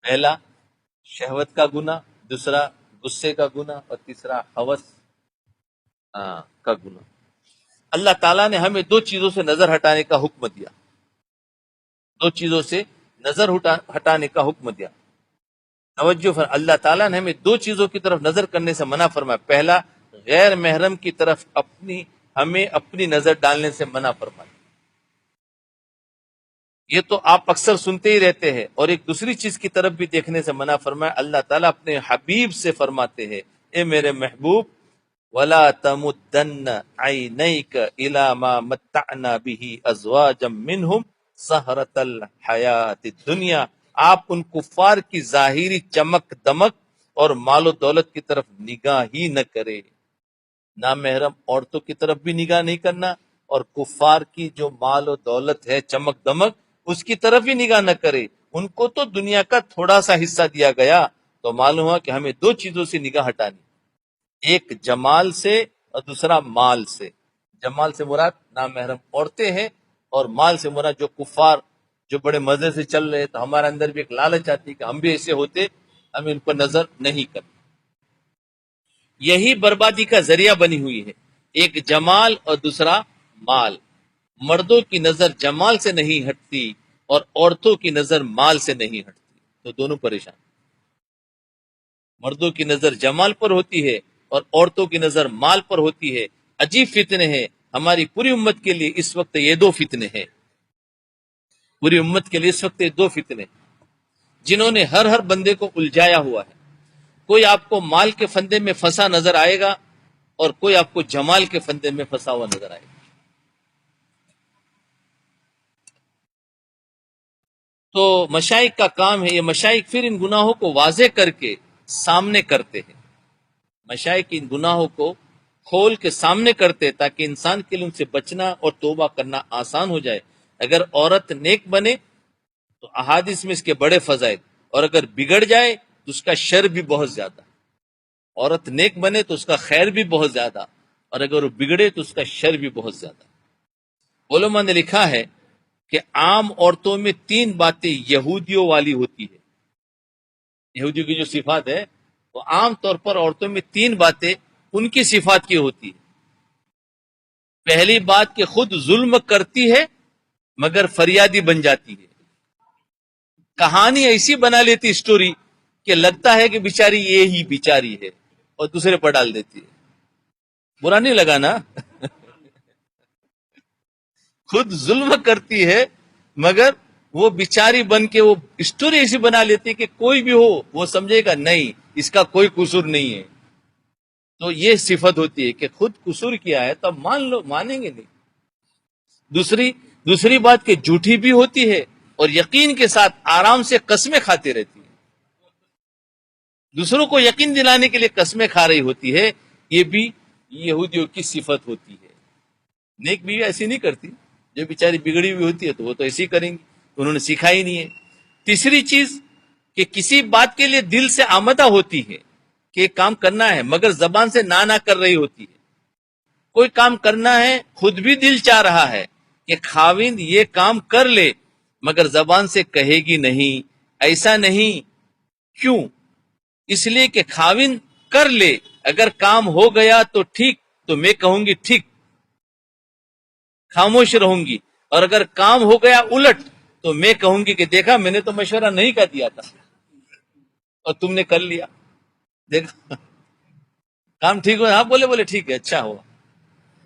[SPEAKER 2] پہلا شہوت کا گناہ، دوسرا غصے کا گناہ، اور تیسرا ہوس کا گناہ. اللہ تعالیٰ نے ہمیں 2 چیزوں سے نظر ہٹانے کا حکم دیا، 2 چیزوں سے نظر ہٹانے کا حکم دیا. اللہ تعالیٰ نے ہمیں دو چیزوں کی طرف نظر کرنے سے منع فرمایا. پہلا، غیر محرم کی طرف ہمیں اپنی نظر ڈالنے سے منع فرمایا. یہ تو آپ اکثر سنتے ہی رہتے ہیں. اور ایک دوسری چیز کی طرف بھی دیکھنے سے منع فرمایا. اللہ تعالیٰ اپنے حبیب سے فرماتے ہیں، اے میرے محبوب، وَلَا تَمُدَّنَّ عَيْنَيْكَ إِلَى مَا مَتَّعْنَا بِهِ أَزْوَاجًا مِّنْهُمْ زَهْرَةَ الْحَيَاةِ الدُّنْيَا. آپ ان کفار کی ظاہری چمک دمک اور مال و دولت کی طرف نگاہ ہی نہ کرے. نامحرم عورتوں کی طرف بھی نگاہ نہیں کرنا، اور کفار کی جو مال و دولت ہے، چمک دمک، اس کی طرف بھی نگاہ نہ کرے. ان کو تو دنیا کا تھوڑا سا حصہ دیا گیا. تو معلوم ہوا کہ ہمیں دو چیزوں سے نگاہ ہٹانی، ایک جمال سے اور دوسرا مال سے. جمال سے مراد نامحرم عورتیں ہیں، اور مال سے مراد جو کفار جو بڑے مزے سے چل رہے. تو ہمارے اندر بھی ایک لالچ آتی کہ ہم بھی ایسے ہوتے، ہمیں ان پر نظر نہیں کرتے. یہی بربادی کا ذریعہ بنی ہوئی ہے، ایک جمال اور دوسرا مال. مردوں کی نظر جمال سے نہیں ہٹتی اور عورتوں کی نظر مال سے نہیں ہٹتی، تو دونوں پریشان. مردوں کی نظر جمال پر ہوتی ہے اور عورتوں کی نظر مال پر ہوتی ہے. عجیب فتنے ہیں. ہماری پوری امت کے لیے اس وقت یہ دو فتنے ہیں. پوری امت کے لیے اس وقت یہ دو فتنے جنہوں نے ہر بندے کو الجھایا ہوا ہے. کوئی آپ کو مال کے فندے میں پھنسا نظر آئے گا اور کوئی آپ کو جمال کے فندے میں پھنسا ہوا نظر آئے گا. تو مشائخ کا کام ہے، یہ مشائخ پھر ان گناہوں کو واضح کر کے سامنے کرتے ہیں. مشائخ ان گناہوں کو کھول کے سامنے کرتے تاکہ انسان کے لیے ان سے بچنا اور توبہ کرنا آسان ہو جائے. اگر عورت نیک بنے تو احادیث میں اس کے بڑے فضائل، اور اگر بگڑ جائے تو اس کا شر بھی بہت زیادہ. عورت نیک بنے تو اس کا خیر بھی بہت زیادہ، اور اگر وہ بگڑے تو اس کا شر بھی بہت زیادہ. علماء نے لکھا ہے کہ عام عورتوں میں تین باتیں یہودیوں والی ہوتی ہے. یہودیوں کی جو صفات ہے وہ عام طور پر عورتوں میں تین باتیں ان کی صفات کی ہوتی ہے. پہلی بات کہ خود ظلم کرتی ہے مگر فریادی بن جاتی ہے. کہانی ایسی بنا لیتی سٹوری کہ لگتا ہے کہ بیچاری یہ ہی بیچاری ہے اور دوسرے پر ڈال دیتی ہے. برا نہیں لگا نا؟ خود ظلم کرتی ہے مگر وہ بیچاری بن کے وہ اسٹوری ایسی بنا لیتی ہے کہ کوئی بھی ہو وہ سمجھے گا نہیں اس کا کوئی قصور نہیں ہے. تو یہ صفت ہوتی ہے کہ خود قصور کیا ہے تو اب مان لو، مانیں گے نہیں. دوسری بات کہ جھوٹی بھی ہوتی ہے اور یقین کے ساتھ آرام سے قسمیں کھاتی رہتی ہے. دوسروں کو یقین دلانے کے لیے قسمیں کھا رہی ہوتی ہے. یہ بھی یہودیوں کی صفت ہوتی ہے. نیک بیوی ایسی نہیں کرتی. جو بیچاری بگڑی ہوئی ہوتی ہے تو وہ تو ایسی کریں گی، انہوں نے سیکھا ہی نہیں ہے. تیسری چیز کہ کسی بات کے لیے دل سے آمدہ ہوتی ہے کہ ایک کام کرنا ہے مگر زبان سے نہ کر رہی ہوتی ہے. کوئی کام کرنا ہے، خود بھی دل چاہ رہا ہے کہ خاوند یہ کام کر لے مگر زبان سے کہے گی نہیں، ایسا نہیں. کیوں؟ اس لیے کہ خاوند کر لے، اگر کام ہو گیا تو ٹھیک، تو میں کہوں گی ٹھیک، خاموش رہوں گی. اور اگر کام ہو گیا الٹ تو میں کہوں گی کہ دیکھا میں نے تو مشورہ نہیں کر دیا تھا اور تم نے کر لیا. دیکھا کام ٹھیک ہوا، ہاں بولے ٹھیک ہے اچھا ہوا.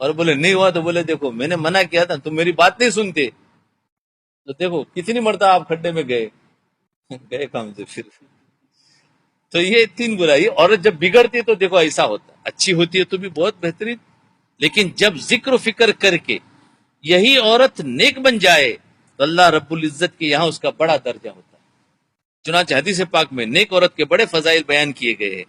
[SPEAKER 2] اور بولے نہیں ہوا تو بولے دیکھو میں نے منع کیا تھا تم میری بات نہیں سنتے. تو دیکھو کتنی مرتبہ آپ کھڈے میں گئے کام سے. پھر تو یہ تین برائی. عورت جب بگڑتی ہے تو دیکھو ایسا ہوتا ہے، اچھی ہوتی ہے تو بھی بہت بہترین، لیکن جب ذکر و فکر کر کے یہی عورت نیک بن جائے تو اللہ رب العزت کے یہاں اس کا بڑا درجہ ہوتا ہے. چنانچہ حدیث پاک میں نیک عورت کے بڑے فضائل بیان کیے گئے ہیں.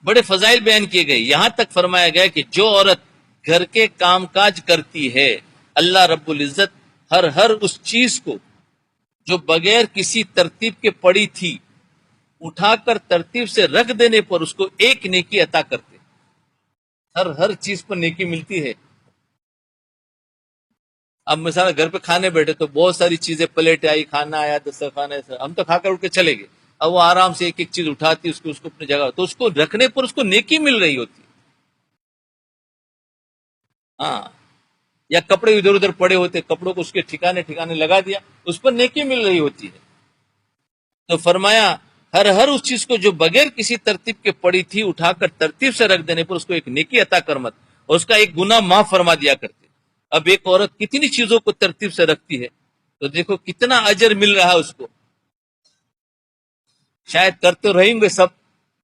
[SPEAKER 2] بڑے فضائل بیان کیے گئے. یہاں تک فرمایا گیا کہ جو عورت گھر کے کام کاج کرتی ہے، اللہ رب العزت ہر اس چیز کو جو بغیر کسی ترتیب کے پڑی تھی اٹھا کر ترتیب سے رکھ دینے پر اس کو ایک نیکی عطا کرتے. ہر چیز پر نیکی ملتی ہے. اب مثلا گھر پہ کھانے بیٹھے تو بہت ساری چیزیں، پلیٹ آئی، کھانا آیا، دسترخوان ہے، ہم تو کھا کر اٹھ کے چلے گئے. اب وہ آرام سے ایک ایک چیز اٹھاتی، اس کو اپنی جگہ، تو اس کو رکھنے پر اس کو نیکی مل رہی ہوتی. ہاں، یا کپڑے ادھر ادھر پڑے ہوتے، کپڑوں کو اس کے ٹھکانے لگا دیا، اس پر نیکی مل رہی ہوتی ہے. تو فرمایا ہر اس چیز کو جو بغیر کسی ترتیب کے پڑی تھی اٹھا کر ترتیب سے رکھ دینے پر اس کو ایک نیکی عطا کر مت، اور اس کا ایک گناہ معاف فرما دیا کرتے۔ اب ایک عورت کتنی چیزوں کو ترتیب سے رکھتی ہے تو دیکھو کتنا اجر مل رہا ہے اس کو۔ شاید کرتے رہیں گے سب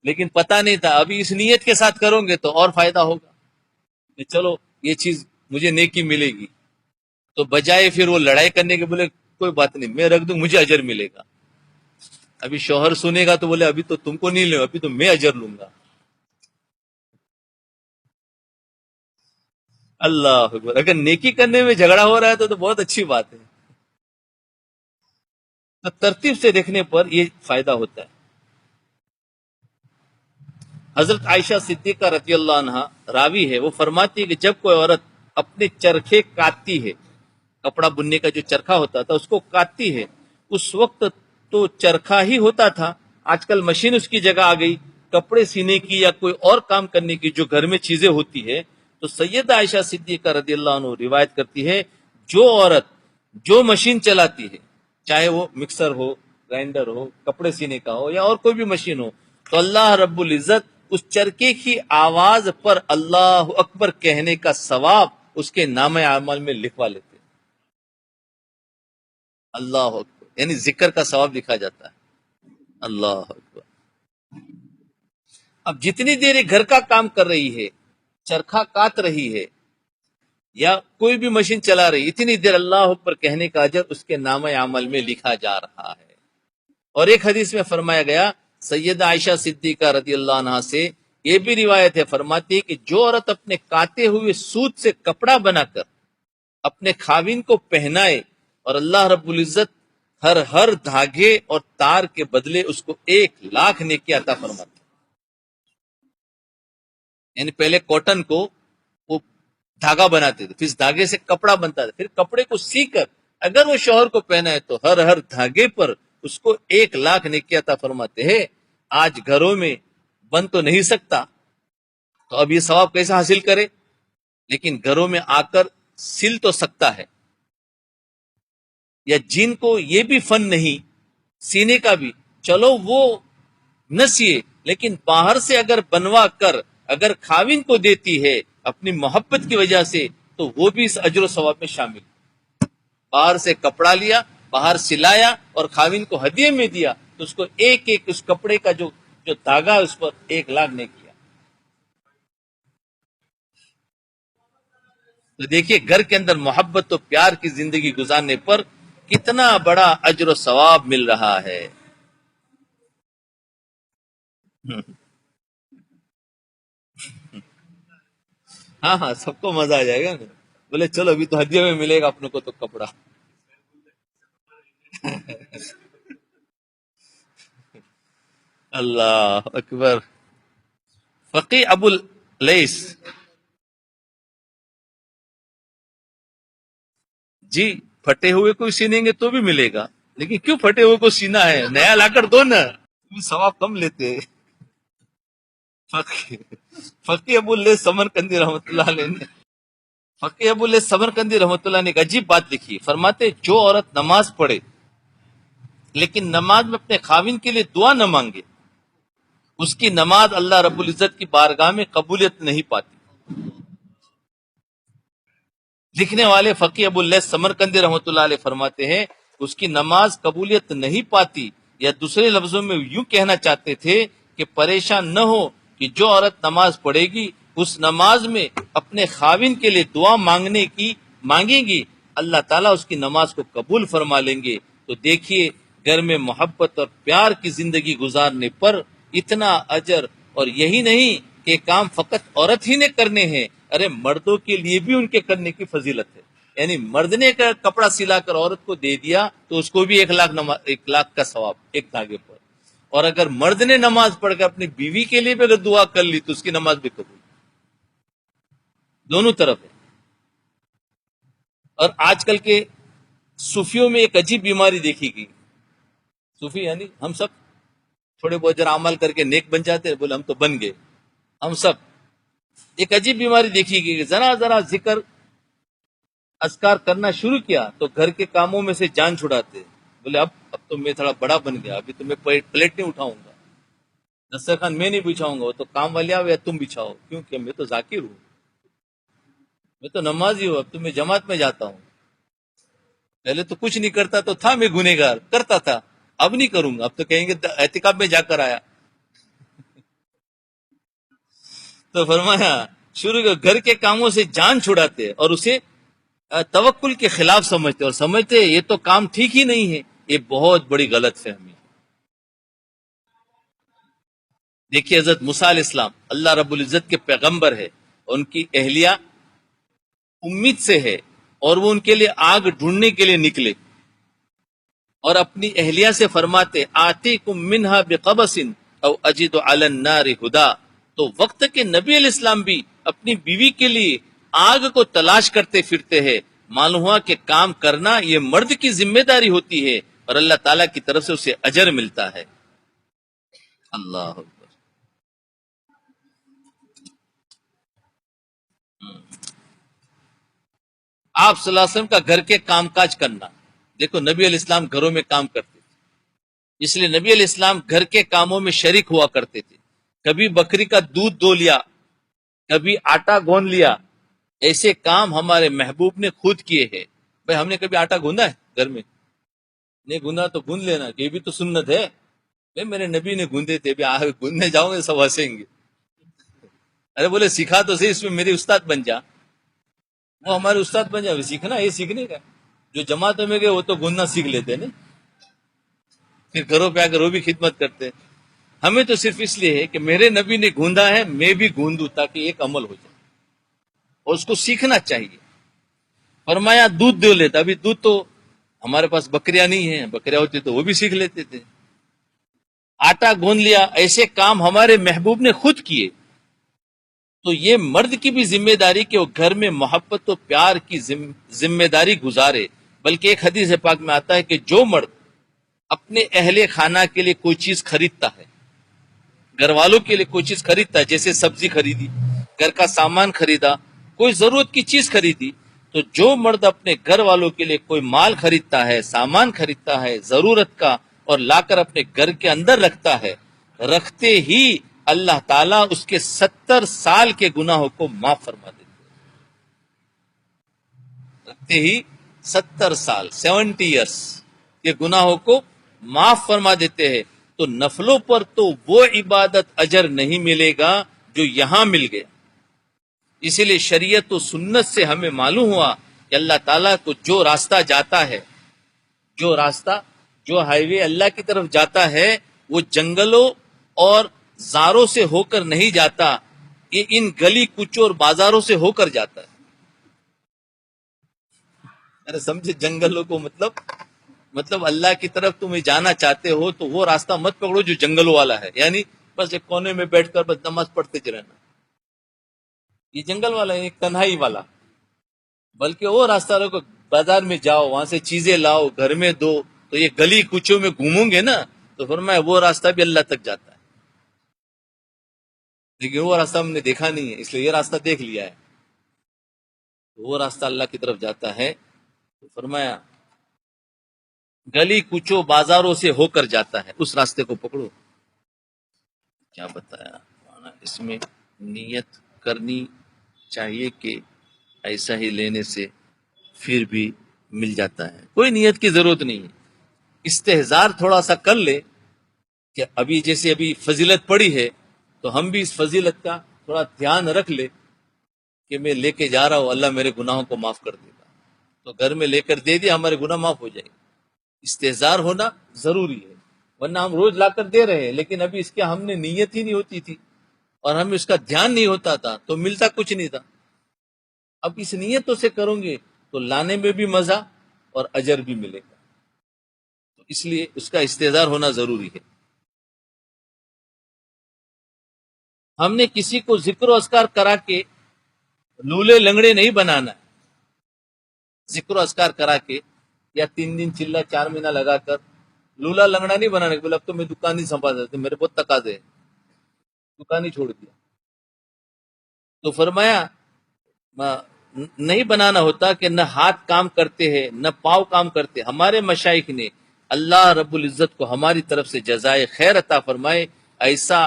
[SPEAKER 2] لیکن پتہ نہیں تھا، ابھی اس نیت کے ساتھ کرو گے تو اور فائدہ ہوگا کہ چلو یہ چیز مجھے نیکی ملے گی، تو بجائے پھر وہ لڑائی کرنے کے بولے کوئی بات نہیں میں رکھ دوں مجھے اجر ملے گا۔ ابھی شوہر سنے گا تو بولے ابھی تو تم کو نہیں لوں، ابھی تو میں اجر لوں گا۔ اللہ اکبر، اگر نیکی کرنے میں جھگڑا ہو رہا ہے تو بہت اچھی بات ہے۔ تو ترتیب سے دیکھنے پر یہ فائدہ ہوتا ہے۔ حضرت عائشہ صدیقہ رضی اللہ عنہ راوی ہے، وہ فرماتی ہے کہ جب کوئی عورت اپنے چرخے کاٹتی ہے، کپڑا بننے کا جو چرخہ ہوتا تھا اس کو کاٹتی ہے، اس وقت تو چرخہ ہی ہوتا تھا، آج کل مشین اس کی جگہ آ گئی، کپڑے سینے کی یا کوئی اور کام کرنے کی جو گھر میں چیزیں ہوتی ہے، تو سیدہ عائشہ صدیقہ رضی اللہ عنہ روایت کرتی ہے جو عورت جو مشین چلاتی ہے، چاہے وہ مکسر ہو، گرائنڈر ہو، کپڑے سینے کا ہو یا اور کوئی بھی مشین ہو، تو اللہ رب العزت اس چرکے کی آواز پر اللہ اکبر کہنے کا ثواب اس کے نام اعمال میں لکھوا لیتے۔ اللہ اکبر، یعنی ذکر کا ثواب لکھا جاتا ہے۔ اللہ اکبر۔ اب جتنی دیر یہ گھر کا کام کر رہی ہے، چرخہ کاٹ رہی ہے یا کوئی بھی مشین چلا رہی، اتنی دیر اللہ اکبر کہنے کا اجر اس کے نام عمل میں لکھا جا رہا ہے۔ اور ایک حدیث میں فرمایا گیا سیدہ عائشہ صدیقہ رضی اللہ عنہا سے یہ بھی روایت ہے، فرماتی ہے کہ جو عورت اپنے کاتے ہوئے سوت سے کپڑا بنا کر اپنے خاوند کو پہنائے اور اللہ رب العزت ہر دھاگے اور تار کے بدلے اس کو 1,00,000 نیکی عطا فرماتا، یعنی پہلے کاٹن کو وہ دھاگا بناتے تھے، پھر اس دھاگے سے کپڑا بنتا تھا، پھر کپڑے کو سی کر اگر وہ شوہر کو پہنا ہے تو ہر دھاگے پر اس کو 1,00,000 نیکی عطا فرماتے ہیں۔ آج گھروں میں بن تو نہیں سکتا تو اب یہ ثواب کیسے حاصل کرے، لیکن گھروں میں آ کر سل تو سکتا ہے، یا جن کو یہ بھی فن نہیں سینے کا بھی، چلو وہ نہ سیے لیکن باہر سے اگر بنوا کر اگر خاوند کو دیتی ہے اپنی محبت کی وجہ سے تو وہ بھی اس اجر و ثواب میں شامل۔ باہر سے کپڑا لیا، باہر سلایا اور خاوند کو ہدیے میں دیا تو اس کو ایک اس کپڑے کا جو دھاگا اس پر 1,00,000 نے کیا۔ تو دیکھیے گھر کے اندر محبت و پیار کی زندگی گزارنے پر کتنا بڑا اجر و ثواب مل رہا ہے۔ ہاں سب کو مزہ آ جائے گا نا، بولے چلو ابھی تو ہدیے میں ملے گا اپنے کو تو کپڑا۔ اللہ اکبر۔ فقی ابو لیس، جی پھٹے ہوئے کو سینیں گے تو بھی ملے گا، لیکن کیوں پھٹے ہوئے کو سینا ہے، نیا لا کر دو نا، ثواب کم لیتے۔ فقی ابو لیس سمرقندی رحمۃ اللہ علیہ نے فقی ابو لیس سمرقندی رحمۃ اللہ نے ایک عجیب بات لکھی، فرماتے جو عورت نماز پڑھے لیکن نماز میں اپنے خاوند کے لیے دعا نہ مانگے اس کی نماز اللہ رب العزت کی بارگاہ میں قبولیت نہیں پاتی۔ لکھنے والے فقی ابو لیس سمرقندی رحمۃ اللہ علیہ فرماتے ہیں اس کی نماز قبولیت نہیں پاتی، یا دوسرے لفظوں میں یوں کہنا چاہتے تھے کہ پریشان نہ ہو کہ جو عورت نماز پڑھے گی اس نماز میں اپنے خاوند کے لیے دعا مانگے گی، اللہ تعالیٰ اس کی نماز کو قبول فرما لیں گے۔ تو دیکھیے گھر میں محبت اور پیار کی زندگی گزارنے پر اتنا اجر، اور یہی نہیں کہ کام فقط عورت ہی نے کرنے ہیں، ارے مردوں کے لیے بھی ان کے کرنے کی فضیلت ہے، یعنی مرد نے کپڑا سلا کر عورت کو دے دیا تو اس کو بھی 1,00,000 کا ثواب ایک دھاگے پر، اور اگر مرد نے نماز پڑھ کر اپنی بیوی کے لیے بھی اگر دعا کر لی تو اس کی نماز بھی قبول، دونوں طرف ہے۔ اور آج کل کے صوفیوں میں ایک عجیب بیماری دیکھی گئی، صوفی یعنی ہم سب تھوڑے بہت ذرا عمل کر کے نیک بن جاتے ہیں، بولے ہم تو بن گئے، ہم سب ایک عجیب بیماری دیکھی گئی کہ ذرا ذکر اذکار کرنا شروع کیا تو گھر کے کاموں میں سے جان چھڑاتے، بولے اب اب تو میں تھوڑا بڑا بن گیا، ابھی تو میں پلیٹ نہیں اٹھاؤں گا، دسترخوان میں نہیں بچھاؤں گا، وہ تو کام والے آؤ یا تم بچھاؤ، کیونکہ میں تو ذاکر ہوں، میں تو نمازی ہوں، اب تو میں جماعت میں جاتا ہوں، پہلے تو کچھ نہیں کرتا تو تھا میں گنہگار کرتا تھا، اب نہیں کروں گا، اب تو کہیں گے اعتکاف میں جا کر آیا۔ تو فرمایا شروع گھر کے کاموں سے جان چھڑاتے اور اسے توکل کے خلاف سمجھتے، اور سمجھتے یہ تو کام ٹھیک ہی نہیں ہے، یہ بہت بڑی غلط فہمی ہے۔ دیکھیے حضرت موسیٰ علیہ السلام اللہ رب العزت کے پیغمبر ہے، ان کی اہلیہ امید سے ہے، اور وہ ان کے لیے آگ ڈھونڈنے کے لیے نکلے، اور اپنی اہلیہ سے فرماتے آتیکم منہا بقبس او اجد علی النار ہدا۔ تو وقت کے نبی علیہ السلام بھی اپنی بیوی کے لیے آگ کو تلاش کرتے پھرتے ہیں، معلوم ہوا کہ کام کرنا یہ مرد کی ذمہ داری ہوتی ہے، اور اللہ تعالیٰ کی طرف سے اسے اجر ملتا ہے۔ اللہ اکبر۔ آپ صلی اللہ علیہ وسلم کا گھر کے کام کاج کرنا، دیکھو نبی علیہ السلام گھروں میں کام کرتے تھے، اس لیے نبی علیہ السلام گھر کے کاموں میں شریک ہوا کرتے تھے، کبھی بکری کا دودھ دو لیا، کبھی آٹا گون لیا، ایسے کام ہمارے محبوب نے خود کیے ہیں۔ بھائی ہم نے کبھی آٹا گوندا ہے گھر میں؟ نہیں گوندا تو گون لینا، کہ یہ بھی تو سنت ہے، بھائی میرے نبی نے گوندے تھے، بھی گوندنے جاؤں گے سب ہنسیں گے، ارے بولے سکھا تو صحیح، اس میں میرے استاد بن جا، وہ ہمارے استاد بن جائے، سیکھنا یہ سیکھنے کا، جو جماعتوں میں گئے وہ تو گوننا سیکھ لیتے نا، پھر گھروں پہ آ کر وہ بھی خدمت کرتے۔ ہمیں تو صرف اس لیے ہے کہ میرے نبی نے گوندا ہے میں بھی گوندوں، تاکہ ایک عمل ہو جائے، اور اس کو سیکھنا چاہیے۔ فرمایا دودھ دے لیتا، ابھی دودھ تو ہمارے پاس بکریاں نہیں ہیں، بکریاں ہوتی تو وہ بھی سیکھ لیتے تھے۔ آٹا گوند لیا، ایسے کام ہمارے محبوب نے خود کیے۔ تو یہ مرد کی بھی ذمہ داری کہ وہ گھر میں محبت و پیار کی ذمہ داری گزارے، بلکہ ایک حدیث پاک میں آتا ہے کہ جو مرد اپنے اہل خانہ کے لیے کوئی چیز خریدتا ہے، گھر والوں کے لیے کوئی چیز خریدتا ہے، جیسے سبزی خریدی، گھر کا سامان خریدا، کوئی ضرورت کی چیز خریدی، تو جو مرد اپنے گھر والوں کے لیے کوئی مال خریدتا ہے، سامان خریدتا ہے ضرورت کا، اور لا کر اپنے گھر کے اندر رکھتا ہے، رکھتے ہی اللہ تعالیٰ اس کے 70 سال کے گناہوں کو معاف فرما دیتے ہیں۔ رکھتے ہی 70 سال 70 ایئرس کے گناہوں کو معاف فرما دیتے ہیں۔ تو نفلوں پر تو وہ عبادت اجر نہیں ملے گا جو یہاں مل گیا۔ اسی لیے شریعت و سنت سے ہمیں معلوم ہوا کہ اللہ تعالیٰ کو جو راستہ جاتا ہے، جو ہائی وے اللہ کی طرف جاتا ہے، وہ جنگلوں اور زاروں سے ہو کر نہیں جاتا، یہ ان گلی کوچوں اور بازاروں سے ہو کر جاتا ہے۔ ارے سمجھے جنگلوں کو مطلب اللہ کی طرف تمہیں جانا چاہتے ہو تو وہ راستہ مت پکڑو جو جنگلوں والا ہے، یعنی بس ایک کونے میں بیٹھ کر بس نماز پڑھتے رہنا، یہ جنگل والا ہے، ایک تنہائی والا، بلکہ وہ راستہ رکھو، بازار میں جاؤ، وہاں سے چیزیں لاؤ، گھر میں دو، تو یہ گلی کوچوں میں گھوموں گے نا تو فرمایا وہ راستہ بھی اللہ تک جاتا ہے، لیکن وہ راستہ ہم نے دیکھا نہیں ہے، اس لیے یہ راستہ دیکھ لیا ہے، وہ راستہ اللہ کی طرف جاتا ہے۔ تو فرمایا گلی کوچوں بازاروں سے ہو کر جاتا ہے، اس راستے کو پکڑو۔ کیا بتایا اس میں؟ نیت کرنی چاہیے کہ ایسا ہی لینے سے پھر بھی مل جاتا ہے، کوئی نیت کی ضرورت نہیں ہے، استحضار تھوڑا سا کر لے کہ ابھی فضیلت پڑی ہے تو ہم بھی اس فضیلت کا تھوڑا دھیان رکھ لے کہ میں لے کے جا رہا ہوں، اللہ میرے گناہوں کو معاف کر دے گا، تو گھر میں لے کر دے دیا، ہمارے گناہ معاف ہو جائے گے۔ استحضار ہونا ضروری ہے، ورنہ ہم روز لا کر دے رہے ہیں لیکن ابھی اس کے ہم نے نیت ہی نہیں ہوتی تھی اور ہمیں اس کا دھیان نہیں ہوتا تھا تو ملتا کچھ نہیں تھا۔ اب اس نیتوں سے کروں گے تو لانے میں بھی مزہ اور اجر بھی ملے گا، تو اس لیے اس کا استحضار ہونا ضروری ہے۔ ہم نے کسی کو ذکر و اذکار کرا کے لولے لنگڑے نہیں بنانا ہے، ذکر و اذکار کرا کے یا 3 دن چلا 4 مہینہ لگا کر لولا لنگڑا نہیں بنانے، بولے اب تو میں دکان نہیں سنبھال سکتا، میرے بہت تقاضے ہیں، دکان ہی چھوڑ دیا۔ تو فرمایا نہیں بنانا ہوتا کہ نہ ہاتھ کام کرتے ہیں نہ پاؤں کام کرتے۔ ہمارے مشائخ نے اللہ رب العزت کو ہماری طرف سے جزائے خیر عطا فرمائے. ایسا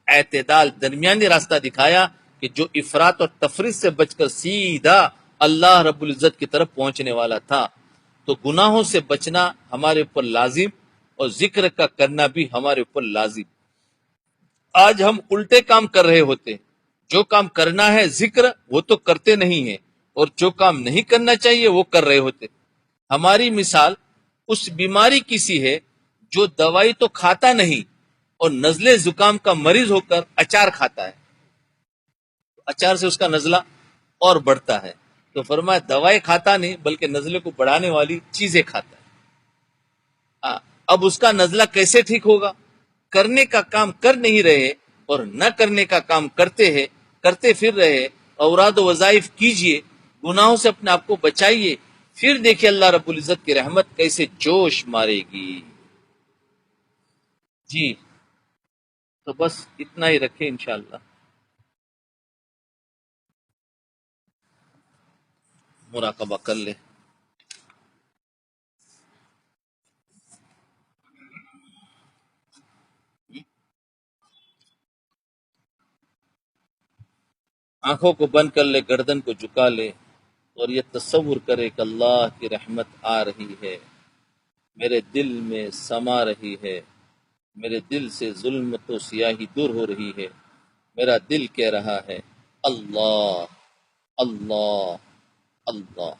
[SPEAKER 2] اعتدال درمیانی راستہ دکھایا کہ جو افراط اور تفریط سے بچ کر سیدھا اللہ رب العزت کی طرف پہنچنے والا تھا. تو گناہوں سے بچنا ہمارے اوپر لازم اور ذکر کا کرنا بھی ہمارے اوپر لازم. آج ہم الٹے کام کر رہے ہوتے ہیں. جو کام کرنا ہے ذکر وہ تو کرتے نہیں ہیں، اور جو کام نہیں کرنا چاہیے وہ کر رہے ہوتے. ہماری مثال اس بیماری کی سی ہے جو دوائی تو کھاتا نہیں اور نزلے زکام کا مریض ہو کر اچار کھاتا ہے. اچار سے اس کا نزلہ اور بڑھتا ہے. تو فرمایا دوائی کھاتا نہیں بلکہ نزلے کو بڑھانے والی چیزیں کھاتا ہے. اب اس کا نزلہ کیسے ٹھیک ہوگا؟ کرنے کا کام کر نہیں رہے اور نہ کرنے کا کام کرتے پھر رہے. اوراد و وظائف کیجئے، گناہوں سے اپنے آپ کو بچائیے، پھر دیکھیے اللہ رب العزت کی رحمت کیسے جوش مارے گی. جی تو بس اتنا ہی رکھیں انشاءاللہ. مراقبہ کر لیں. آنکھوں کو بند کر لے، گردن کو جھکا لے اور یہ تصور کرے کہ اللہ کی رحمت آ رہی ہے، میرے دل میں سما رہی ہے، میرے دل سے ظلمت و سیاہی دور ہو رہی ہے. میرا دل کہہ رہا ہے اللہ اللہ اللہ.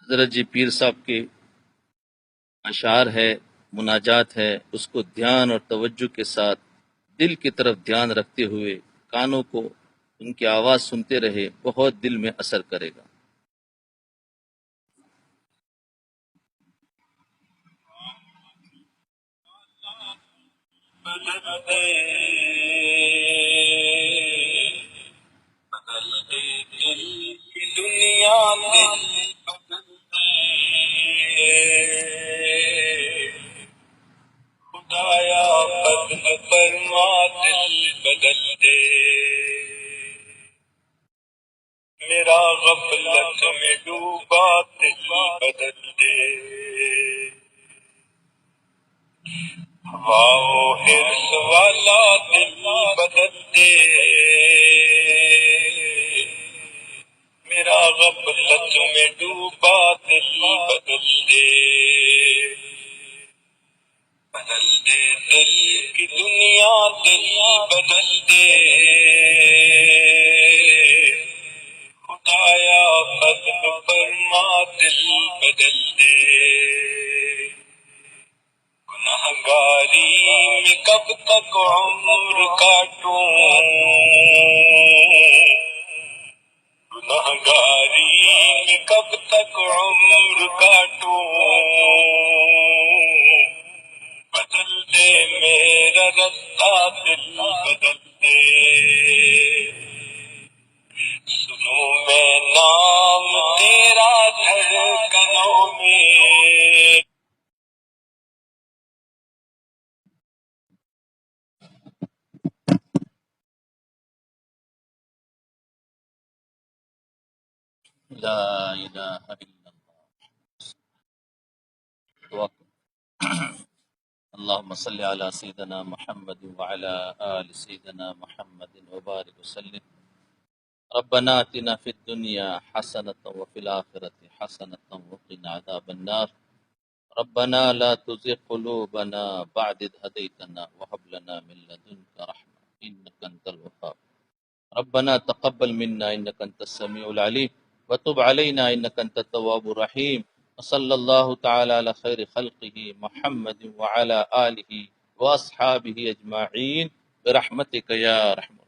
[SPEAKER 2] حضرت جی پیر صاحب کے اشعار ہے، مناجات ہے، اس کو دھیان اور توجہ کے ساتھ دل کی طرف دھیان رکھتے ہوئے کانوں کو ان کی آواز سنتے رہے، بہت دل میں اثر کرے گا. دنیا خدایا بدل فرما دل بدل دے، میرا غفلت میں ڈوبا دل بدل دے. واؤ حرص والا دل بدل دے، میرا غفلت میں ڈوبا دل
[SPEAKER 3] ماں دل بدل دے، گنہگاری میں کب تک عمر کاٹوں، گنہگاری میں کب تک عمر کاٹوں، بدل دے میرا رستہ دل بدل دے، سنوں میں نام تیرا دھڑکنوں میں۔
[SPEAKER 2] لا الہ الا اللہ۔ دعا کرو۔ اللهم صل على سيدنا محمد وعلى آل سيدنا محمد وبارك وسلم۔ ربنا آتنا في الدنيا حسنة وفي الآخرة حسنة وقنا عذاب النار۔ ربنا لا تزغ قلوبنا بعد إذ هديتنا وهب لنا من لدنك رحمة إنك أنت الوهاب۔ ربنا تقبل منا إنك أنت السميع العليم وتب علينا إنك أنت التواب الرحيم، وصلى الله تعالى على خير خلقه محمد وعلى آله وأصحابه أجمعين برحمتك يا رحمة